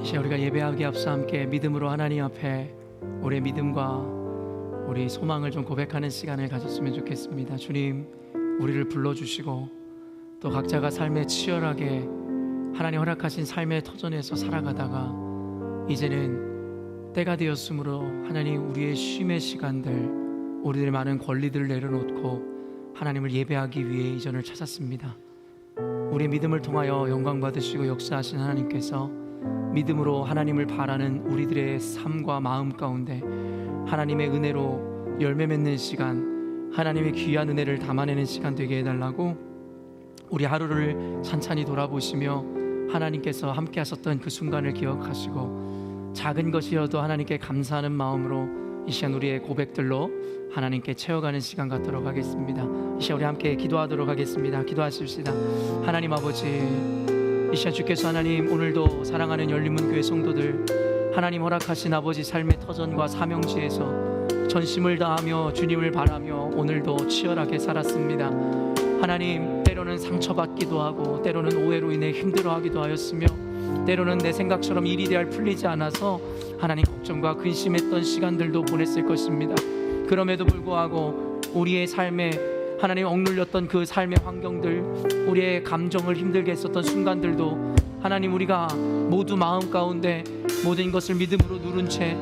이제 우리가 예배하기 앞서 함께 믿음으로 하나님 앞에 우리의 믿음과 우리 소망을 좀 고백하는 시간을 가졌으면 좋겠습니다. 주님, 우리를 불러주시고 또 각자가 삶에 치열하게 하나님 허락하신 삶의 터전에서 살아가다가 이제는 때가 되었으므로 하나님 우리의 쉼의 시간들, 우리들의 많은 권리들을 내려놓고 하나님을 예배하기 위해 이전을 찾았습니다. 우리의 믿음을 통하여 영광 받으시고 역사하신 하나님께서 믿음으로 하나님을 바라는 우리들의 삶과 마음 가운데 하나님의 은혜로 열매 맺는 시간, 하나님의 귀한 은혜를 담아내는 시간 되게 해달라고 우리 하루를 찬찬히 돌아보시며 하나님께서 함께 하셨던 그 순간을 기억하시고 작은 것이어도 하나님께 감사하는 마음으로 이 시간 우리의 고백들로 하나님께 채워가는 시간 갖도록 하겠습니다. 이 시간 우리 함께 기도하도록 하겠습니다. 기도하십시다. 하나님 아버지, 이 시간 주께서 하나님 오늘도 사랑하는 열린문교회 성도들 하나님 허락하신 아버지 삶의 터전과 사명지에서 전심을 다하며 주님을 바라며 오늘도 치열하게 살았습니다. 하나님, 때로는 상처받기도 하고 때로는 오해로 인해 힘들어하기도 하였으며 때로는 내 생각처럼 일이 잘 풀리지 않아서 하나님 걱정과 근심했던 시간들도 보냈을 것입니다. 그럼에도 불구하고 우리의 삶에 하나님 억눌렸던 그 삶의 환경들, 우리의 감정을 힘들게 했었던 순간들도 하나님 우리가 모두 마음 가운데 모든 것을 믿음으로 누른 채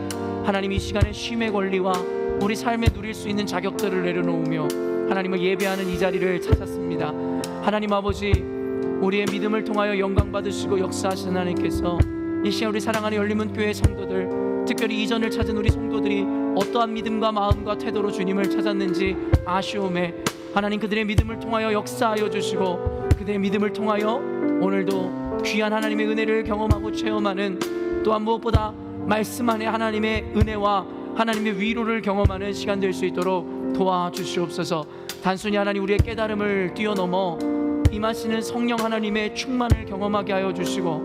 하나님 이 시간에 쉼의 권리와 우리 삶에 누릴 수 있는 자격들을 내려놓으며 하나님을 예배하는 이 자리를 찾았습니다. 하나님 아버지, 우리의 믿음을 통하여 영광 받으시고 역사하신 하나님께서 이 시간 우리 사랑하는 열린문교회 성도들, 특별히 이전을 찾은 우리 성도들이 어떠한 믿음과 마음과 태도로 주님을 찾았는지 아쉬움에 하나님 그들의 믿음을 통하여 역사하여 주시고 그들의 믿음을 통하여 오늘도 귀한 하나님의 은혜를 경험하고 체험하는, 또한 무엇보다 말씀 안에 하나님의 은혜와 하나님의 위로를 경험하는 시간 될 수 있도록 도와주시옵소서. 단순히 하나님 우리의 깨달음을 뛰어넘어 임하시는 성령 하나님의 충만을 경험하게 하여 주시고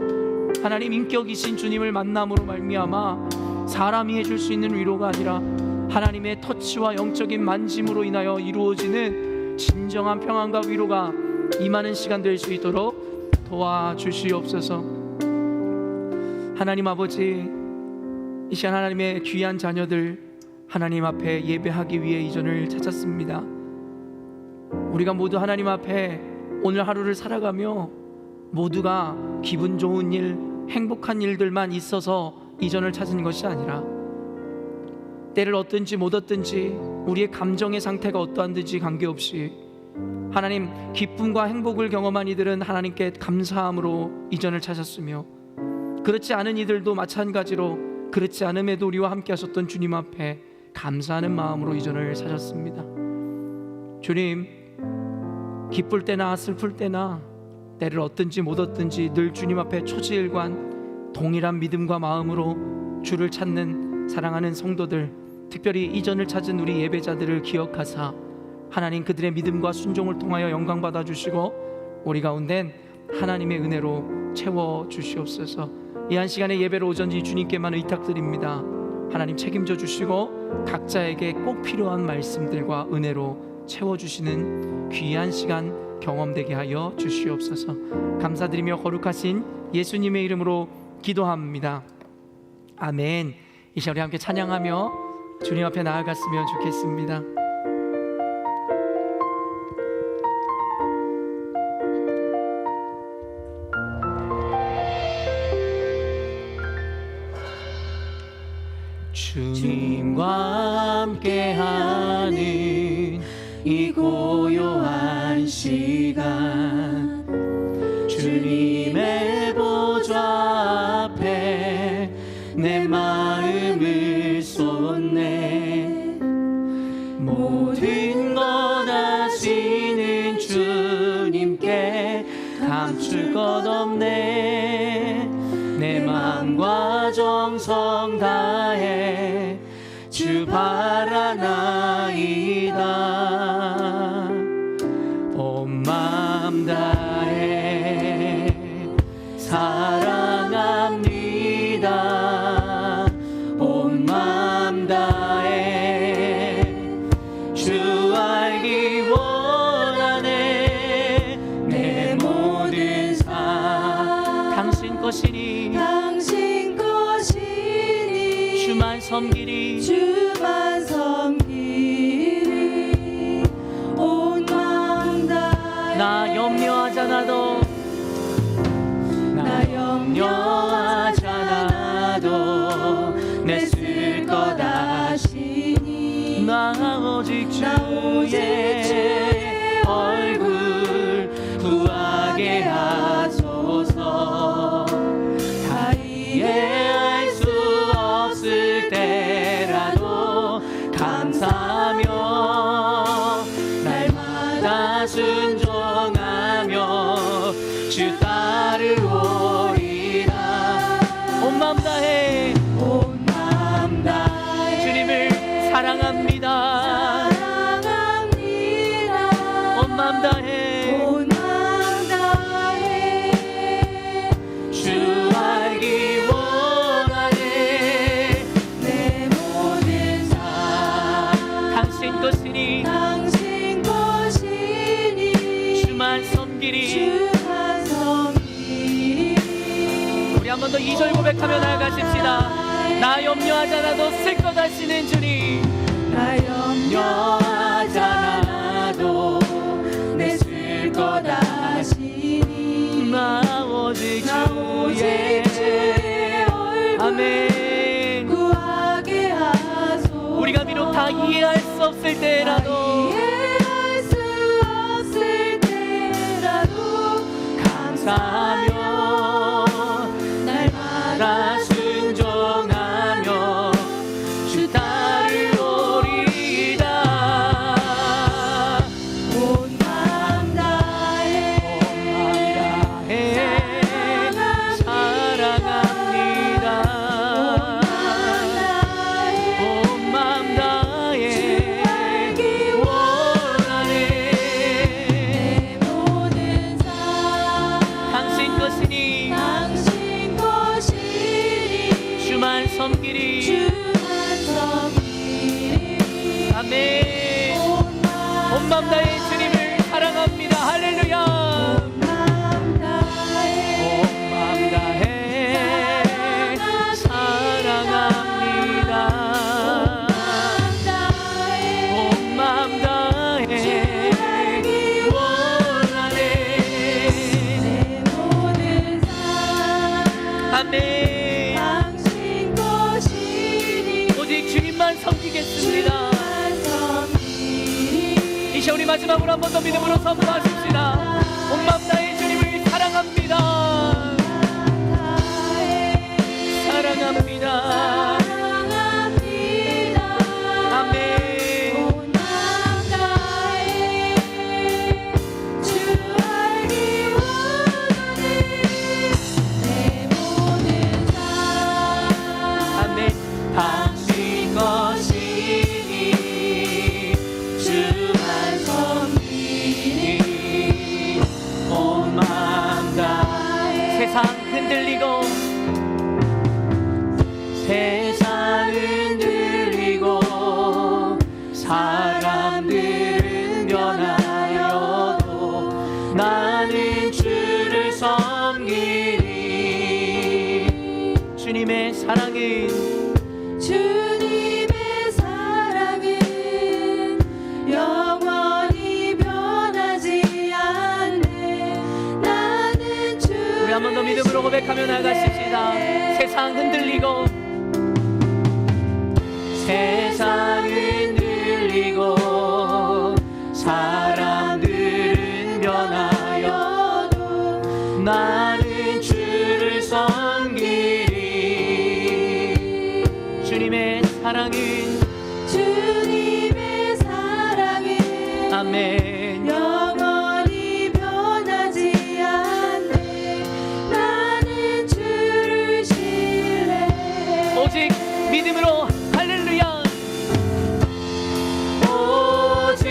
하나님 인격이신 주님을 만남으로 말미암아 사람이 해줄 수 있는 위로가 아니라 하나님의 터치와 영적인 만짐으로 인하여 이루어지는 진정한 평안과 위로가 임하는 시간 될 수 있도록 도와주시옵소서. 하나님 아버지, 이 시간 하나님의 귀한 자녀들 하나님 앞에 예배하기 위해 이전을 찾았습니다. 우리가 모두 하나님 앞에 오늘 하루를 살아가며 모두가 기분 좋은 일, 행복한 일들만 있어서 이전을 찾은 것이 아니라 때를 얻든지 못 얻든지 우리의 감정의 상태가 어떠한지 관계없이 하나님 기쁨과 행복을 경험한 이들은 하나님께 감사함으로 이전을 찾았으며, 그렇지 않은 이들도 마찬가지로 그렇지 않음에도 우리와 함께 하셨던 주님 앞에 감사하는 마음으로 이전을 찾았습니다. 주님, 기쁠 때나 슬플 때나 때를 얻든지 못 얻든지 늘 주님 앞에 초지일관 동일한 믿음과 마음으로 주를 찾는 사랑하는 성도들, 특별히 이전을 찾은 우리 예배자들을 기억하사 하나님 그들의 믿음과 순종을 통하여 영광 받아 주시고 우리 가운데 하나님의 은혜로 채워 주시옵소서. 이 한 시간의 예배를 오전지 주님께만 의탁드립니다. 하나님 책임져 주시고 각자에게 꼭 필요한 말씀들과 은혜로 채워주시는 귀한 시간 경험되게 하여 주시옵소서. 감사드리며 거룩하신 예수님의 이름으로 기도합니다. 아멘. 이 시간 우리 함께 찬양하며 주님 앞에 나아갔으면 좋겠습니다. 주님과 함께하는 이 고요한 시간, 주님의 보좌 앞에 내 마음을 쏟네. 모든 것 아시는 주님께 감출 것 없네. 내 마음과 정성 다해 주 바라나이다. 온 마음 다해 사랑합니다. 온 마음 다해 주 알기 원하네. 내 모든 삶 당신 것이니 당신 섬기리 주만 섬기리 온 마음 다해 나 염려하잖아도 나 염려하잖아도 내 쓸 것 아시니 나 오직 나 오직 주의 얼굴 구하게 하소서 다 이해할 수 없을 때라도 감사하며 날마다 순종하며 주 따르오리라 온 마음 다해 온 마음 다해 주님을 사랑합니다 사랑합니다 온 마음 다해 온 마음 다해 주 알기 원하네 내 모든 삶 당신 것이니 당신 것이니 주만 섬기리 주만 섬기리 우리 한 번 더 2절 고백하며 나아가십시다 나 염려하잖아도 쓸 것 하시는 주님 나 염려하잖아도 내 쓸 것 아시니 나 오직 나 오직 주의 주의 얼굴 아멘 구하게 하소서 우리가 비록 다 이해할 수 없을 때라도 이해할 수 없을 때라도 감사하며 날마다 순종하며 주 따르오리이다 온 마음 다해 사랑합니다 온 마음 다해 원하네 내 모든 삶 당신 것이니 당신 것이니 주만 섬기리 주만 섬기리 아멘 온 온 마음 다해 주님을 사랑합니다 할렐루야 마음 다해 온 마음 다해 사랑합니다 온 마음 다해 원하네 내 모든 삶 아멘 당신 것이니 오직 주님만 섬기겠습니다 주만 섬기리 이제 우리 마지막으로 한 번 더 믿음으로 선포하십시다 온 마음 다해 주님을 사랑합니다 사랑합니다 사랑합니다 아멘 온 마음 다해 주 알기 원하네 내 모든 삶 아멘 당신 것이니 주만 섬기니 온 마음 다해 세상 흔들리고 세상 흔들리고 사람들은 변하여도 나는 주를 섬기리 주님의 사랑은 주님의 사랑은 영원히 변하지 않네 나는 주 우리 한 번 더 믿음으로 고백하며 나가십시다 세상 흔들리고 세상 흔들리고 사람들은 변하여도 나는 주를 섬기리 주님의 사랑은 주님의 사랑은 아멘 영원히 변하지 않네 나는 주를 신뢰 오직 믿음으로 할렐루야 오직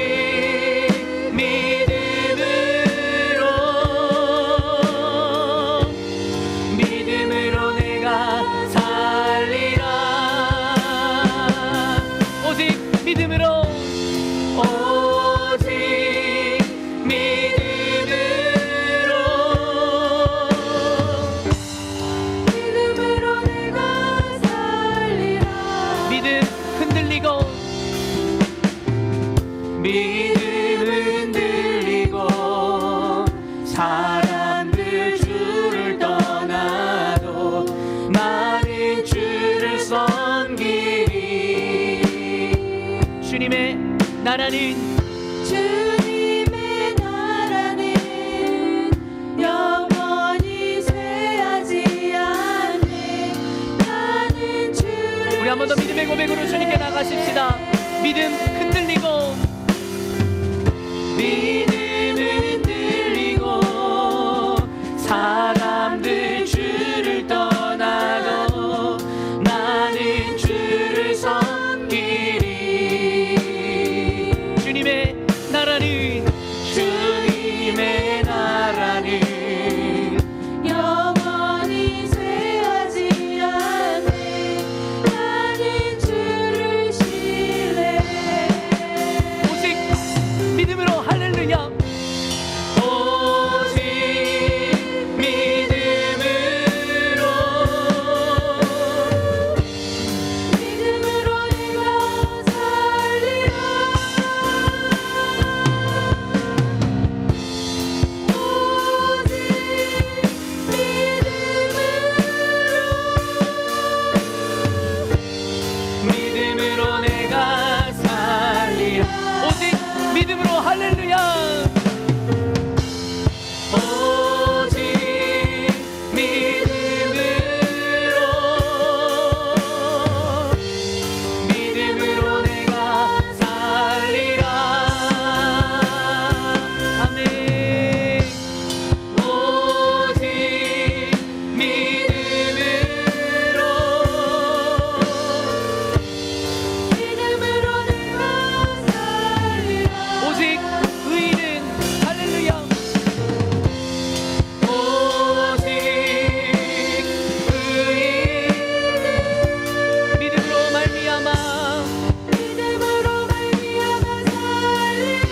믿음으로 내가 살리라 오직 믿음으로 오직 사람들 주를 떠나도 나는 주를 섬기리. 주님의 나라는 주님의 나라는 영원히 쇠하지 않네. 나는 주를 우리 한 번 더 믿음의 고백으로 주님께 나가십시다. 믿음 흔들리고 사람들 주를 떠나도 나는 주를 섬기리. 주님의 나라는 영원히 쇠하지 않네. 나는 주를 신뢰해. 오직 믿음으로 할렐루야. 오직 믿음으로 내가 살리라. 오직 믿음으로 내가 살리라. 오직 믿음으로 할렐루야. 오직 믿음으로 내가 살리라. 아멘. 오직 믿음으로 내가 살리라. 오직 의인은 할렐루야. 오직 의인은 믿음으로 말미암아 살리라.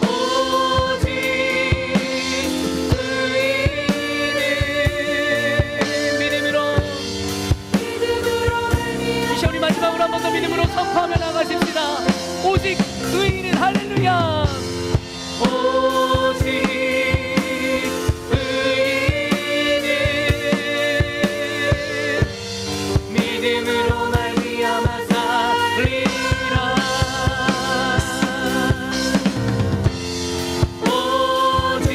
오직 의인은 믿음으로. 이제 우리 마지막으로 한 번 더 믿음으로 선포하며 나가십시다. 오직 의인은 할렐루야. 오직 의인은 믿음으로 말미암아 살리라. 오직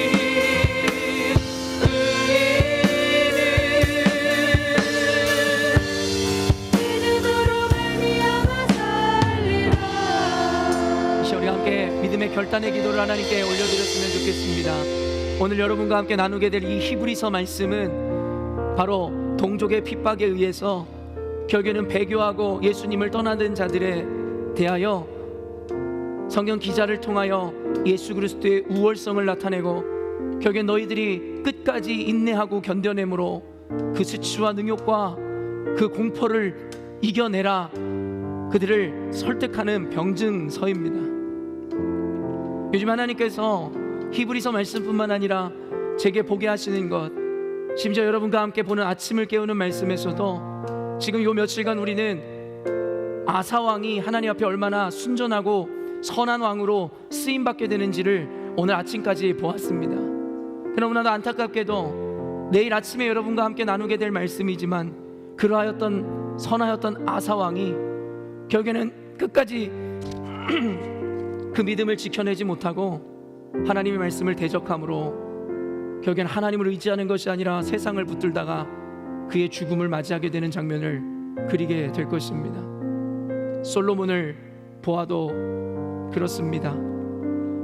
이제 우리 함께 믿음의 결단의 기도를 하나님께 올려드렸으면 좋겠습니다. 오늘 여러분과 함께 나누게 될 이 히브리서 말씀은 바로 동족의 핍박에 의해서 결국에는 배교하고 예수님을 떠나는 자들에 대하여 성경 기자를 통하여 예수 그리스도의 우월성을 나타내고 결국에 너희들이 끝까지 인내하고 견뎌내므로 그 수치와 능욕과 그 공포를 이겨내라, 그들을 설득하는 병증서입니다. 요즘 하나님께서 히브리서 말씀뿐만 아니라 제게 보게 하시는 것, 심지어 여러분과 함께 보는 아침을 깨우는 말씀에서도 지금 요 며칠간 우리는 아사왕이 하나님 앞에 얼마나 순전하고 선한 왕으로 쓰임받게 되는지를 오늘 아침까지 보았습니다. 그러나도 안타깝게도 내일 아침에 여러분과 함께 나누게 될 말씀이지만 그러하였던 선하였던 아사왕이 결국에는 끝까지 그 믿음을 지켜내지 못하고 하나님의 말씀을 대적함으로 결국엔 하나님을 의지하는 것이 아니라 세상을 붙들다가 그의 죽음을 맞이하게 되는 장면을 그리게 될 것입니다. 솔로몬을 보아도 그렇습니다.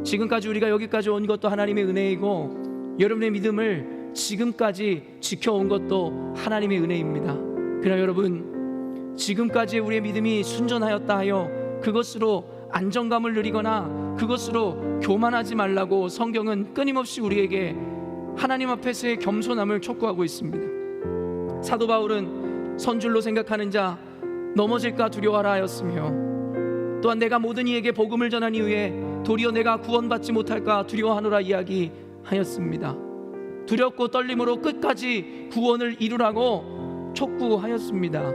지금까지 우리가 여기까지 온 것도 하나님의 은혜이고 여러분의 믿음을 지금까지 지켜온 것도 하나님의 은혜입니다. 그러나 여러분, 지금까지 우리의 믿음이 순전하였다 하여 그것으로 안정감을 누리거나 그것으로 교만하지 말라고 성경은 끊임없이 우리에게 하나님 앞에서의 겸손함을 촉구하고 있습니다. 사도 바울은 선줄로 생각하는 자 넘어질까 두려워하라 하였으며, 또한 내가 모든 이에게 복음을 전한 이후에 도리어 내가 구원받지 못할까 두려워하노라 이야기하였습니다. 두렵고 떨림으로 끝까지 구원을 이루라고 촉구하였습니다.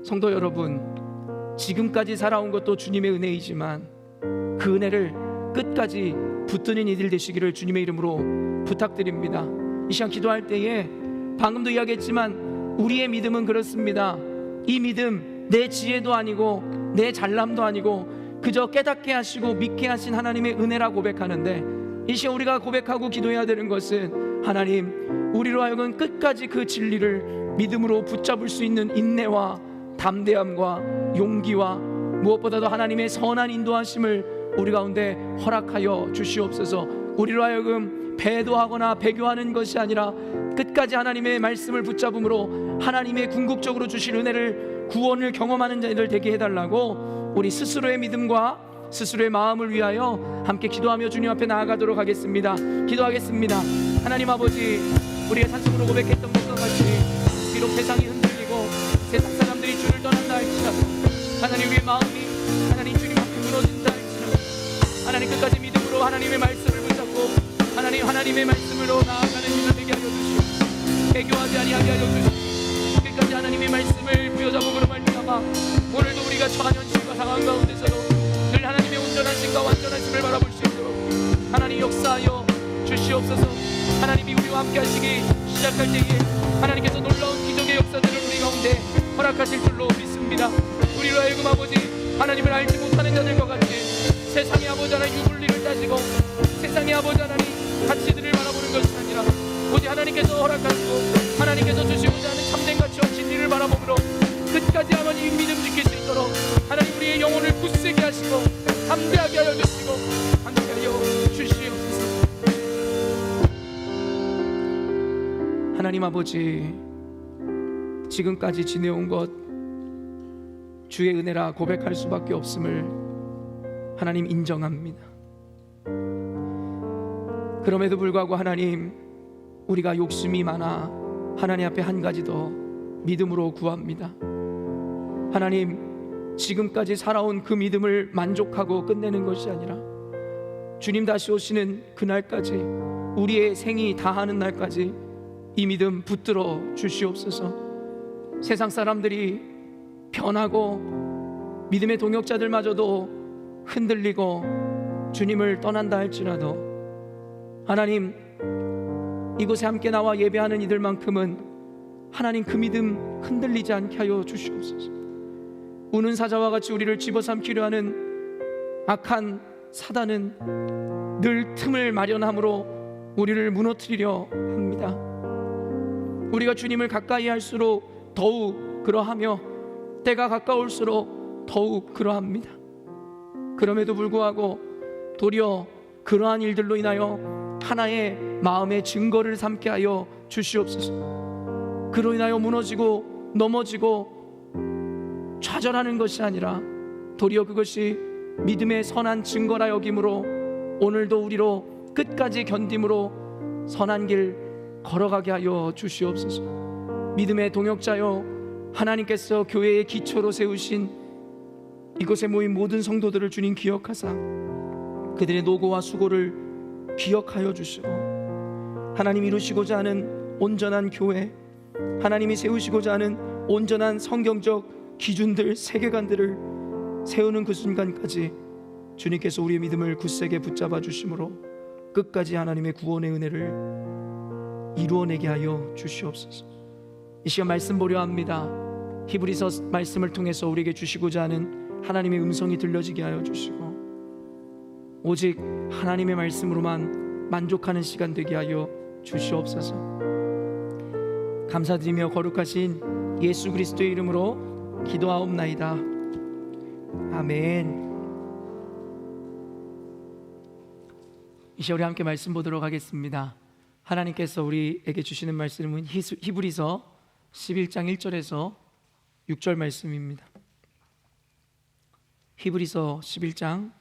성도 여러분, 지금까지 살아온 것도 주님의 은혜이지만 그 은혜를 끝까지 붙드는 이들 되시기를 주님의 이름으로 부탁드립니다. 이 시간 기도할 때에 방금도 이야기했지만 우리의 믿음은 그렇습니다. 이 믿음 내 지혜도 아니고 내 잘남도 아니고 그저 깨닫게 하시고 믿게 하신 하나님의 은혜라 고백하는데, 이 시간 우리가 고백하고 기도해야 되는 것은 하나님, 우리로 하여금 끝까지 그 진리를 믿음으로 붙잡을 수 있는 인내와 담대함과 용기와 무엇보다도 하나님의 선한 인도하심을 우리 가운데 허락하여 주시옵소서. 우리로 하여금 배도하거나 배교하는 것이 아니라 끝까지 하나님의 말씀을 붙잡음으로 하나님의 궁극적으로 주실 은혜를, 구원을 경험하는 자들 되게 해달라고 우리 스스로의 믿음과 스스로의 마음을 위하여 함께 기도하며 주님 앞에 나아가도록 하겠습니다. 기도하겠습니다. 하나님 아버지, 우리의 찬송으로 고백했던 것과 같이 비록 세상이 흔들리고 세상 사람들이 주를 떠난다 할지라도 하나님, 우리의 마음이 하나님 주님 앞에 무너진다 할지라도 하나님 끝까지 믿음으로 하나님의 말씀을 붙잡고 하나님의 말씀으로 나아가는 일을 되게 하여 주시옵소서. 배교하지 아니하게 하여 주시옵소서. 끝까지 하나님의 말씀을 부여잡음으로 말미암아 오늘도 우리가 처한 현실과 상황 가운데서도 늘 하나님의 온전하심과 완전하심을 바라볼 수 있도록 하나님 역사하여 주시옵소서. 하나님이 우리와 함께 하시기 시작할 때에 하나님께서 놀라운 기적의 역사들을 우리 가운데 허락하실 줄로 믿습니다. 우리로 하여금 아버지, 하나님을 알지 못하는 자들과 같이 세상의 아버지 하나님 유불리를 따지고 세상의 아버지 하나님 가치들을 바라보는 것이 아니라 오직 하나님께서 허락하시고 하나님께서 주시고자 하는 참된 가치와 진리를 바라보므로 끝까지 하나님 믿음 지킬 수 있도록 하나님 우리의 영혼을 굳세게 하시고 담대하게 하여 주시고 함께 하여 주시옵소서. 하나님 아버지, 지금까지 지내온 것 주의 은혜라 고백할 수밖에 없음을 하나님 인정합니다. 그럼에도 불구하고 하나님, 우리가 욕심이 많아 하나님 앞에 한 가지 더 믿음으로 구합니다. 하나님, 지금까지 살아온 그 믿음을 만족하고 끝내는 것이 아니라 주님 다시 오시는 그날까지, 우리의 생이 다하는 날까지 이 믿음 붙들어 주시옵소서. 세상 사람들이 변하고 믿음의 동역자들마저도 흔들리고 주님을 떠난다 할지라도 하나님, 이곳에 함께 나와 예배하는 이들만큼은 하나님 그 믿음 흔들리지 않게 하여 주시옵소서. 우는 사자와 같이 우리를 집어삼키려 하는 악한 사단은 늘 틈을 마련함으로 우리를 무너뜨리려 합니다. 우리가 주님을 가까이 할수록 더욱 그러하며 때가 가까울수록 더욱 그러합니다. 그럼에도 불구하고 도리어 그러한 일들로 인하여 하나의 마음의 증거를 삼게 하여 주시옵소서. 그로 인하여 무너지고 넘어지고 좌절하는 것이 아니라 도리어 그것이 믿음의 선한 증거라 여김으로 오늘도 우리로 끝까지 견딤으로 선한 길 걸어가게 하여 주시옵소서. 믿음의 동역자여, 하나님께서 교회의 기초로 세우신 이곳에 모인 모든 성도들을 주님 기억하사 그들의 노고와 수고를 기억하여 주시고 하나님 이루시고자 하는 온전한 교회, 하나님이 세우시고자 하는 온전한 성경적 기준들, 세계관들을 세우는 그 순간까지 주님께서 우리의 믿음을 굳세게 붙잡아 주심으로 끝까지 하나님의 구원의 은혜를 이루어내게 하여 주시옵소서. 이 시간 말씀 보려 합니다. 히브리서 말씀을 통해서 우리에게 주시고자 하는 하나님의 음성이 들려지게 하여 주시고 오직 하나님의 말씀으로만 만족하는 시간 되게 하여 주시옵소서. 감사드리며 거룩하신 예수 그리스도의 이름으로 기도하옵나이다. 아멘. 이 시간 우리 함께 말씀 보도록 하겠습니다. 하나님께서 우리에게 주시는 말씀은 히브리서 11장 1절에서 6절 말씀입니다. 히브리서 11장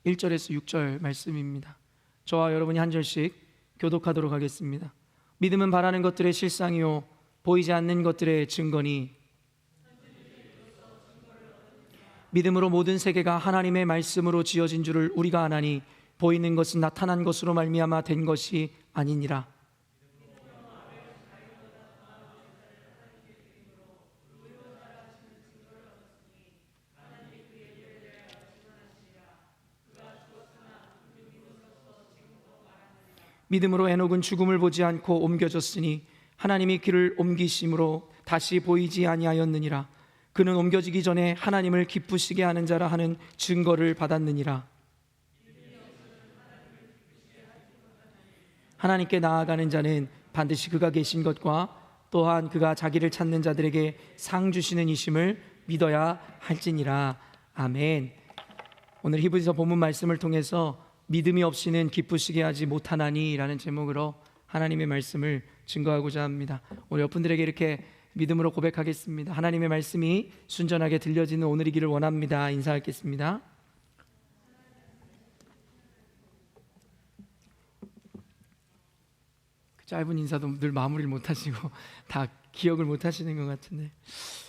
1절에서 6절 말씀입니다. 저와 여러분이 한 절씩 교독하도록 하겠습니다. 믿음은 바라는 것들의 실상이요 보이지 않는 것들의 증거니 믿음으로 모든 세계가 하나님의 말씀으로 지어진 줄을 우리가 아나니 보이는 것은 나타난 것으로 말미암아 된 것이 아니니라. 믿음으로 에녹은 죽음을 보지 않고 옮겨졌으니 하나님이 그를 옮기심으로 다시 보이지 아니하였느니라. 그는 옮겨지기 전에 하나님을 기쁘시게 하는 자라 하는 증거를 받았느니라. 하나님께 나아가는 자는 반드시 그가 계신 것과 또한 그가 자기를 찾는 자들에게 상 주시는 이심을 믿어야 할지니라. 아멘. 오늘 히브리서 본문 말씀을 통해서 믿음이 없이는 기쁘시게 하지 못하나니 라는 제목으로 하나님의 말씀을 증거하고자 합니다. 오늘 여러분들에게 이렇게 믿음으로 고백하겠습니다. 하나님의 말씀이 순전하게 들려지는 오늘이기를 원합니다. 인사하겠습니다. 짧은 인사도 늘 마무리를 못하시고 다 기억을 못하시는 것 같은데,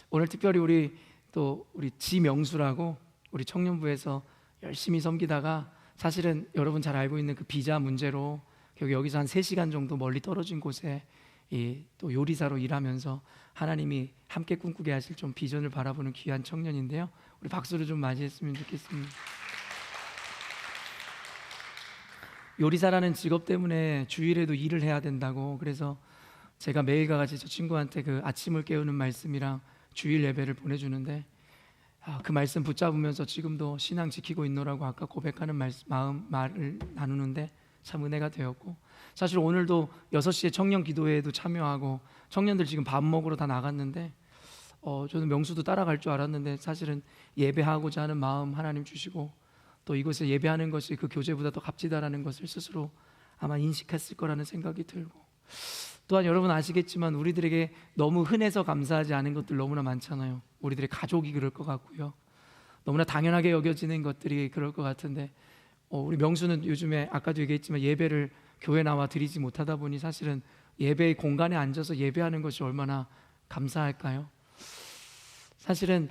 오늘 특별히 우리 지명수라고 우리 청년부에서 열심히 섬기다가 사실은 여러분 잘 알고 있는 그 비자 문제로 여기서 한 3시간 정도 멀리 떨어진 곳에 또 요리사로 일하면서 하나님이 함께 꿈꾸게 하실 좀 비전을 바라보는 귀한 청년인데요. 우리 박수로 좀 맞이했으면 좋겠습니다. 요리사라는 직업 때문에 주일에도 일을 해야 된다고, 그래서 제가 매일과 같이 저 친구한테 그 아침을 깨우는 말씀이랑 주일 예배를 보내주는데, 그 말씀 붙잡으면서 지금도 신앙 지키고 있노라고 아까 고백하는 말을 나누는데 참 은혜가 되었고, 사실 오늘도 6시에 청년 기도회에도 참여하고 청년들 지금 밥 먹으러 다 나갔는데 저는 명수도 따라갈 줄 알았는데 사실은 예배하고자 하는 마음 하나님 주시고, 또 이곳에 예배하는 것이 그 교제보다 더 값지다라는 것을 스스로 아마 인식했을 거라는 생각이 들고, 또한 여러분 아시겠지만 우리들에게 너무 흔해서 감사하지 않은 것들 너무나 많잖아요. 우리들의 가족이 그럴 것 같고요, 너무나 당연하게 여겨지는 것들이 그럴 것 같은데, 우리 명수는 요즘에 아까도 얘기했지만 예배를 교회 나와 드리지 못하다 보니 사실은 예배의 공간에 앉아서 예배하는 것이 얼마나 감사할까요? 사실은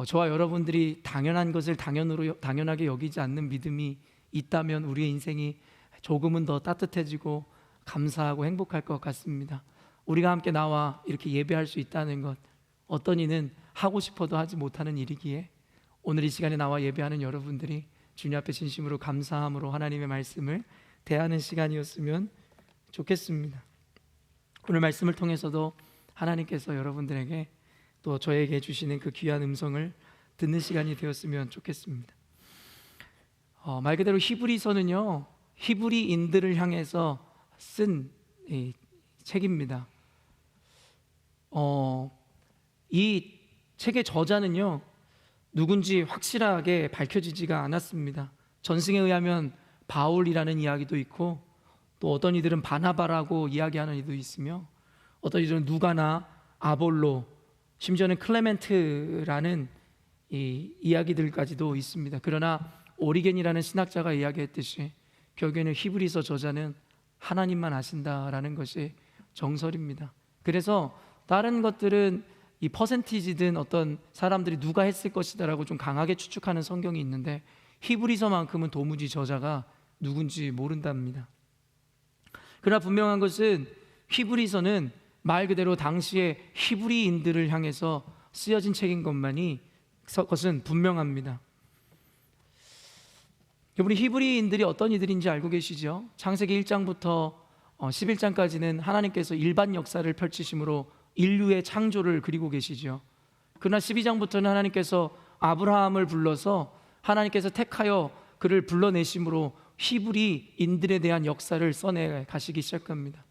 저와 여러분들이 당연한 것을 당연하게 여기지 않는 믿음이 있다면 우리의 인생이 조금은 더 따뜻해지고 감사하고 행복할 것 같습니다. 우리가 함께 나와 이렇게 예배할 수 있다는 것, 어떤 이는 하고 싶어도 하지 못하는 일이기에 오늘 이 시간에 나와 예배하는 여러분들이 주님 앞에 진심으로 감사함으로 하나님의 말씀을 대하는 시간이었으면 좋겠습니다. 오늘 말씀을 통해서도 하나님께서 여러분들에게 또 저에게 주시는 그 귀한 음성을 듣는 시간이 되었으면 좋겠습니다. 말 그대로 히브리서는요, 히브리인들을 향해서 쓴 책입니다. 이 책의 저자는요, 누군지 확실하게 밝혀지지가 않았습니다. 전승에 의하면 바울이라는 이야기도 있고, 또 어떤 이들은 바나바라고 이야기하는 이도 있으며, 어떤 이들은 누가나 아볼로, 심지어는 클레멘트라는 이야기들까지도 있습니다. 그러나 오리겐이라는 신학자가 이야기했듯이 결국에는 히브리서 저자는 하나님만 아신다라는 것이 정설입니다. 그래서 다른 것들은 이 퍼센티지든 어떤 사람들이 누가 했을 것이다라고 좀 강하게 추측하는 성경이 있는데, 히브리서만큼은 도무지 저자가 누군지 모른답니다. 그러나 분명한 것은 히브리서는 말 그대로 당시의 히브리인들을 향해서 쓰여진 책인 것은 분명합니다. 우리 히브리인들이 어떤 이들인지 알고 계시죠? 창세기 1장부터 11장까지는 하나님께서 일반 역사를 펼치심으로 인류의 창조를 그리고 계시죠. 그러나 12장부터는 하나님께서 아브라함을 불러서 하나님께서 택하여 그를 불러내심으로 히브리인들에 대한 역사를 써내 가시기 시작합니다.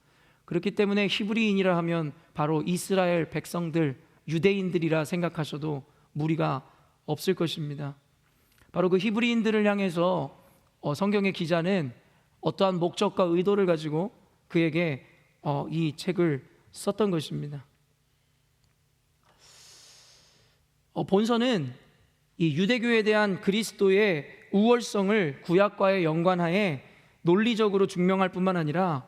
그렇기 때문에 히브리인이라 하면 바로 이스라엘 백성들, 유대인들이라 생각하셔도 무리가 없을 것입니다. 바로 그 히브리인들을 향해서 성경의 기자는 어떠한 목적과 의도를 가지고 그에게 이 책을 썼던 것입니다. 본서는 이 유대교에 대한 그리스도의 우월성을 구약과의 연관하에 논리적으로 증명할 뿐만 아니라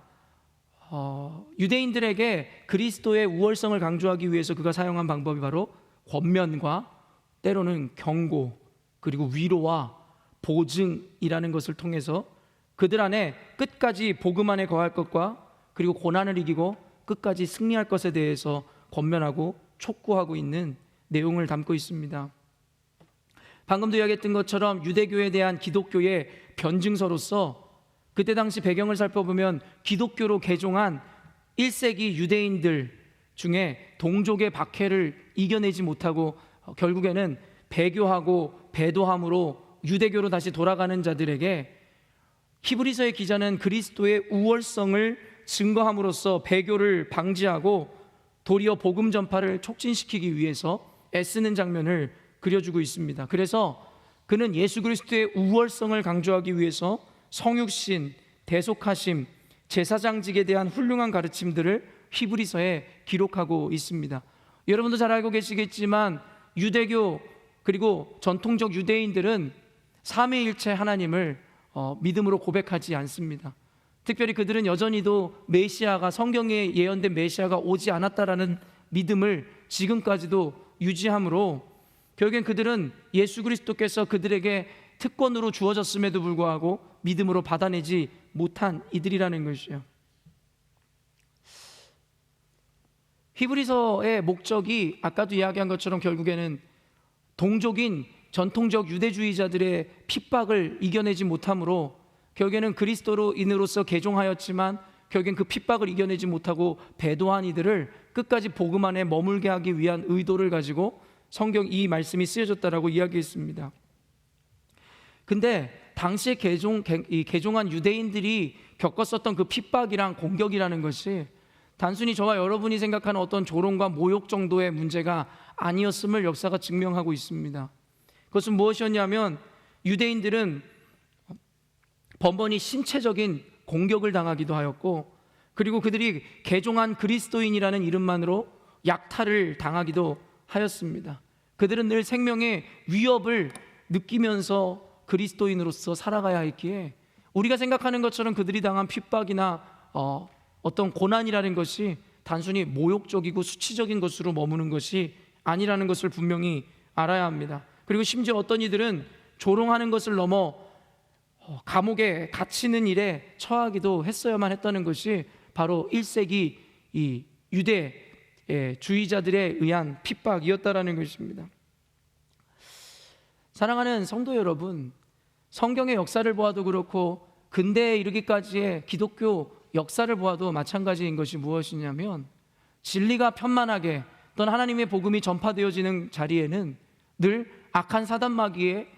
유대인들에게 그리스도의 우월성을 강조하기 위해서 그가 사용한 방법이 바로 권면과 때로는 경고, 그리고 위로와 보증이라는 것을 통해서 그들 안에 끝까지 복음 안에 거할 것과 그리고 고난을 이기고 끝까지 승리할 것에 대해서 권면하고 촉구하고 있는 내용을 담고 있습니다. 방금도 이야기했던 것처럼 유대교에 대한 기독교의 변증서로서 그때 당시 배경을 살펴보면 기독교로 개종한 1세기 유대인들 중에 동족의 박해를 이겨내지 못하고 결국에는 배교하고 배도함으로 유대교로 다시 돌아가는 자들에게 히브리서의 기자는 그리스도의 우월성을 증거함으로써 배교를 방지하고 도리어 복음 전파를 촉진시키기 위해서 애쓰는 장면을 그려주고 있습니다. 그래서 그는 예수 그리스도의 우월성을 강조하기 위해서 성육신, 대속하심, 제사장직에 대한 훌륭한 가르침들을 히브리서에 기록하고 있습니다. 여러분도 잘 알고 계시겠지만 유대교 그리고 전통적 유대인들은 삼위일체 하나님을 믿음으로 고백하지 않습니다. 특별히 그들은 여전히도 메시아가, 성경에 예언된 메시아가 오지 않았다라는 믿음을 지금까지도 유지하므로 결국엔 그들은 예수 그리스도께서 그들에게 특권으로 주어졌음에도 불구하고 믿음으로 받아내지 못한 이들이라는 것이에요. 히브리서의 목적이 아까도 이야기한 것처럼 결국에는 동족인 전통적 유대주의자들의 핍박을 이겨내지 못함으로 결국에는 그리스도로 인으로서 개종하였지만 결국엔 그 핍박을 이겨내지 못하고 배도한 이들을 끝까지 복음 안에 머물게 하기 위한 의도를 가지고 성경 이 말씀이 쓰여졌다라고 이야기했습니다. 근데 당시에 개종한 유대인들이 겪었었던 그 핍박이랑 공격이라는 것이 단순히 저와 여러분이 생각하는 어떤 조롱과 모욕 정도의 문제가 아니었음을 역사가 증명하고 있습니다. 그것은 무엇이었냐면 유대인들은 번번이 신체적인 공격을 당하기도 하였고, 그리고 그들이 개종한 그리스도인이라는 이름만으로 약탈을 당하기도 하였습니다. 그들은 늘 생명의 위협을 느끼면서 그리스도인으로서 살아가야 했기에 우리가 생각하는 것처럼 그들이 당한 핍박이나 어떤 고난이라는 것이 단순히 모욕적이고 수치적인 것으로 머무는 것이 아니라는 것을 분명히 알아야 합니다. 그리고 심지어 어떤 이들은 조롱하는 것을 넘어 감옥에 갇히는 일에 처하기도 했어야만 했다는 것이 바로 1세기 이 유대 주의자들에 의한 핍박이었다라는 것입니다. 사랑하는 성도 여러분, 성경의 역사를 보아도 그렇고 근대에 이르기까지의 기독교 역사를 보아도 마찬가지인 것이 무엇이냐면 진리가 편만하게 또는 하나님의 복음이 전파되어지는 자리에는 늘 악한 사단마귀의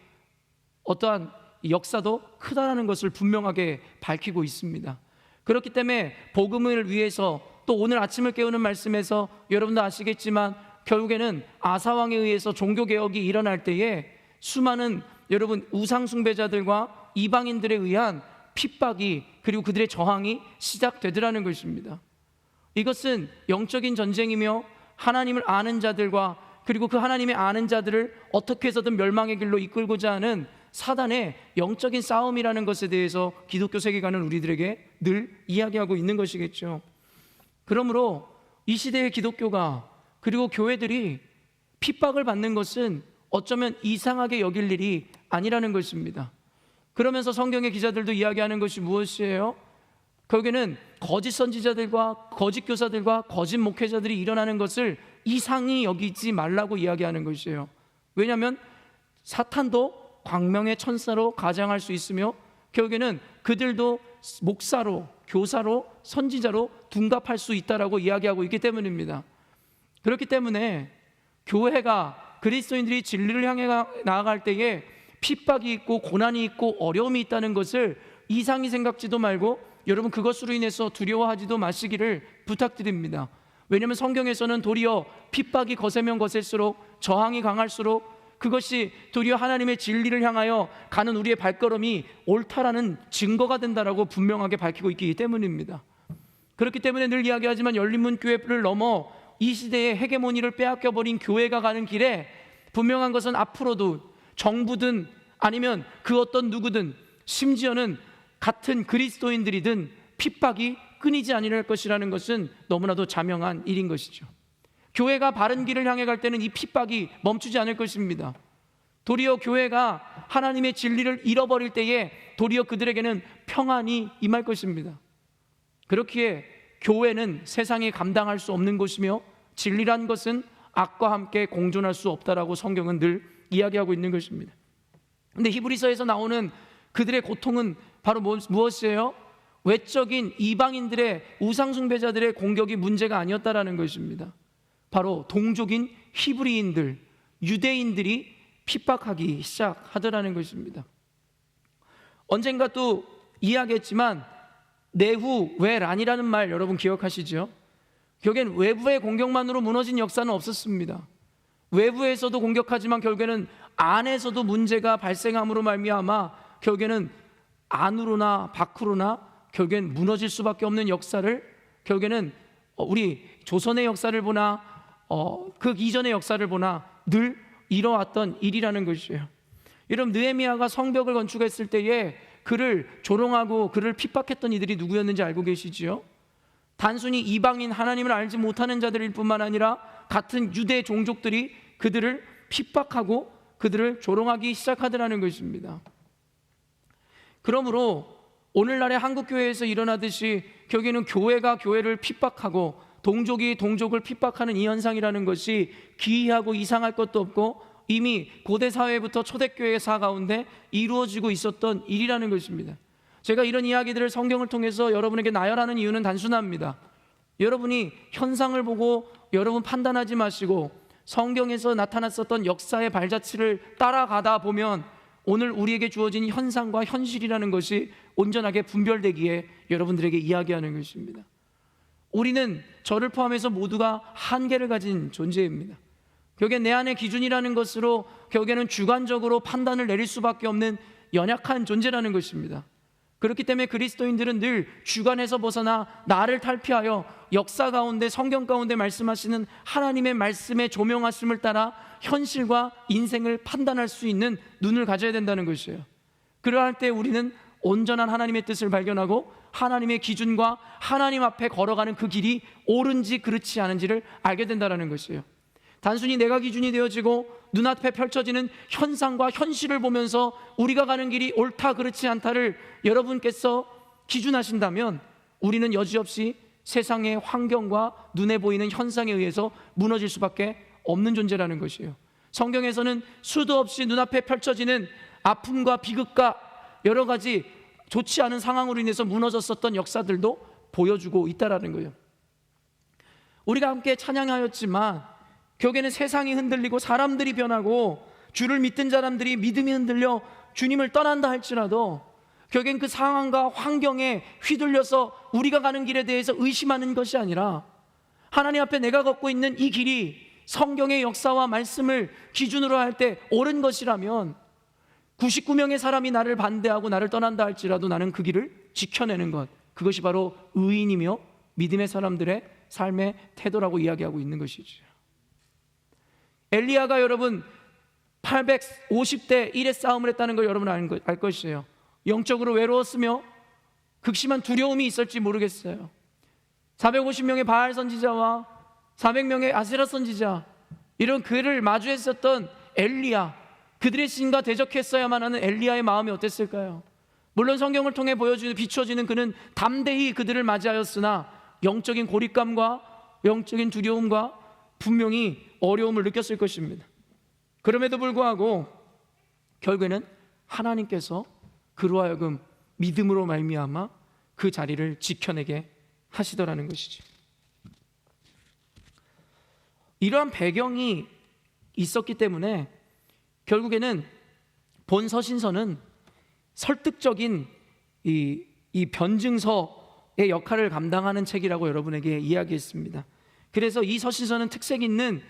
어떠한 역사도 크다라는 것을 분명하게 밝히고 있습니다. 그렇기 때문에 복음을 위해서 또 오늘 아침을 깨우는 말씀에서 여러분도 아시겠지만 결국에는 아사왕에 의해서 종교개혁이 일어날 때에 수많은 여러분 우상 숭배자들과 이방인들에 의한 핍박이 그리고 그들의 저항이 시작되더라는 것입니다. 이것은 영적인 전쟁이며 하나님을 아는 자들과 그리고 그 하나님의 아는 자들을 어떻게 해서든 멸망의 길로 이끌고자 하는 사단의 영적인 싸움이라는 것에 대해서 기독교 세계관은 우리들에게 늘 이야기하고 있는 것이겠죠. 그러므로 이 시대의 기독교가 그리고 교회들이 핍박을 받는 것은 어쩌면 이상하게 여길 일이 아니라는 것입니다. 그러면서 성경의 기자들도 이야기하는 것이 무엇이에요? 결국에는 거짓 선지자들과 거짓 교사들과 거짓 목회자들이 일어나는 것을 이상히 여기지 말라고 이야기하는 것이에요. 왜냐하면 사탄도 광명의 천사로 가장할 수 있으며 결국에는 그들도 목사로, 교사로, 선지자로 둔갑할 수 있다라고 이야기하고 있기 때문입니다. 그렇기 때문에 교회가 그리스도인들이 진리를 향해 나아갈 때에 핍박이 있고 고난이 있고 어려움이 있다는 것을 이상히 생각지도 말고 여러분 그것으로 인해서 두려워하지도 마시기를 부탁드립니다. 왜냐하면 성경에서는 도리어 핍박이 거세면 거셀수록 저항이 강할수록 그것이 도리어 하나님의 진리를 향하여 가는 우리의 발걸음이 옳다라는 증거가 된다라고 분명하게 밝히고 있기 때문입니다. 그렇기 때문에 늘 이야기하지만 열린문 교회를 넘어 이 시대의 헤게모니를 빼앗겨버린 교회가 가는 길에 분명한 것은 앞으로도 정부든 아니면 그 어떤 누구든 심지어는 같은 그리스도인들이든 핍박이 끊이지 아니할 것이라는 것은 너무나도 자명한 일인 것이죠. 교회가 바른 길을 향해 갈 때는 이 핍박이 멈추지 않을 것입니다. 도리어 교회가 하나님의 진리를 잃어버릴 때에 도리어 그들에게는 평안이 임할 것입니다. 그렇기에 교회는 세상에 감당할 수 없는 곳이며 진리란 것은 악과 함께 공존할 수 없다라고 성경은 늘 이야기하고 있는 것입니다. 근데 히브리서에서 나오는 그들의 고통은 바로 무엇이에요? 외적인 이방인들의 우상숭배자들의 공격이 문제가 아니었다라는 것입니다. 바로 동족인 히브리인들, 유대인들이 핍박하기 시작하더라는 것입니다. 언젠가 또 이야기했지만 네후외란이라는 말 여러분 기억하시죠? 결국엔 외부의 공격만으로 무너진 역사는 없었습니다. 외부에서도 공격하지만 결국에는 안에서도 문제가 발생함으로 말미암아 결국에는 안으로나 밖으로나 결국엔 무너질 수밖에 없는 역사를 결국에는 우리 조선의 역사를 보나 그 이전의 역사를 보나 늘 이뤄왔던 일이라는 것이에요. 여러분, 느헤미야가 성벽을 건축했을 때에 그를 조롱하고 그를 핍박했던 이들이 누구였는지 알고 계시지요? 단순히 이방인, 하나님을 알지 못하는 자들일 뿐만 아니라 같은 유대 종족들이 그들을 핍박하고 그들을 조롱하기 시작하더라는 것입니다. 그러므로 오늘날의 한국교회에서 일어나듯이 결국에는 교회가 교회를 핍박하고 동족이 동족을 핍박하는 이 현상이라는 것이 기이하고 이상할 것도 없고 이미 고대 사회부터 초대교회 사 가운데 이루어지고 있었던 일이라는 것입니다. 제가 이런 이야기들을 성경을 통해서 여러분에게 나열하는 이유는 단순합니다. 여러분이 현상을 보고 여러분 판단하지 마시고 성경에서 나타났었던 역사의 발자취를 따라가다 보면 오늘 우리에게 주어진 현상과 현실이라는 것이 온전하게 분별되기에 여러분들에게 이야기하는 것입니다. 우리는 저를 포함해서 모두가 한계를 가진 존재입니다. 결국엔 내 안의 기준이라는 것으로 결국에는 주관적으로 판단을 내릴 수밖에 없는 연약한 존재라는 것입니다. 그렇기 때문에 그리스도인들은 늘 주관에서 벗어나 나를 탈피하여 역사 가운데 성경 가운데 말씀하시는 하나님의 말씀의 조명하심을 따라 현실과 인생을 판단할 수 있는 눈을 가져야 된다는 것이에요. 그러할 때 우리는 온전한 하나님의 뜻을 발견하고 하나님의 기준과 하나님 앞에 걸어가는 그 길이 옳은지 그렇지 않은지를 알게 된다는 것이에요. 단순히 내가 기준이 되어지고 눈앞에 펼쳐지는 현상과 현실을 보면서 우리가 가는 길이 옳다 그렇지 않다를 여러분께서 기준하신다면 우리는 여지없이 세상의 환경과 눈에 보이는 현상에 의해서 무너질 수밖에 없는 존재라는 것이에요. 성경에서는 수도 없이 눈앞에 펼쳐지는 아픔과 비극과 여러 가지 좋지 않은 상황으로 인해서 무너졌었던 역사들도 보여주고 있다라는 거예요. 우리가 함께 찬양하였지만 결국에는 세상이 흔들리고 사람들이 변하고 주를 믿던 사람들이 믿음이 흔들려 주님을 떠난다 할지라도 결국엔 그 상황과 환경에 휘둘려서 우리가 가는 길에 대해서 의심하는 것이 아니라 하나님 앞에 내가 걷고 있는 이 길이 성경의 역사와 말씀을 기준으로 할 때 옳은 것이라면 99명의 사람이 나를 반대하고 나를 떠난다 할지라도 나는 그 길을 지켜내는 것, 그것이 바로 의인이며 믿음의 사람들의 삶의 태도라고 이야기하고 있는 것이죠. 엘리야가 여러분 850대 1의 싸움을 했다는 걸 여러분 알 것이에요. 영적으로 외로웠으며 극심한 두려움이 있을지 모르겠어요. 450명의 바알 선지자와 400명의 아세라 선지자, 이런 그를 마주했었던 엘리야, 그들의 신과 대적했어야만 하는 엘리야의 마음이 어땠을까요? 물론 성경을 통해 비춰지는 그는 담대히 그들을 맞이하였으나 영적인 고립감과 영적인 두려움과 분명히 어려움을 느꼈을 것입니다. 그럼에도 불구하고 결국에는 하나님께서 그로 하여금 믿음으로 말미암아 그 자리를 지켜내게 하시더라는 것이죠. 이러한 배경이 있었기 때문에 결국에는 본 서신서는 설득적인 이 변증서의 역할을 감당하는 책이라고 여러분에게 이야기했습니다. 그래서 이 서신서는 특색 있는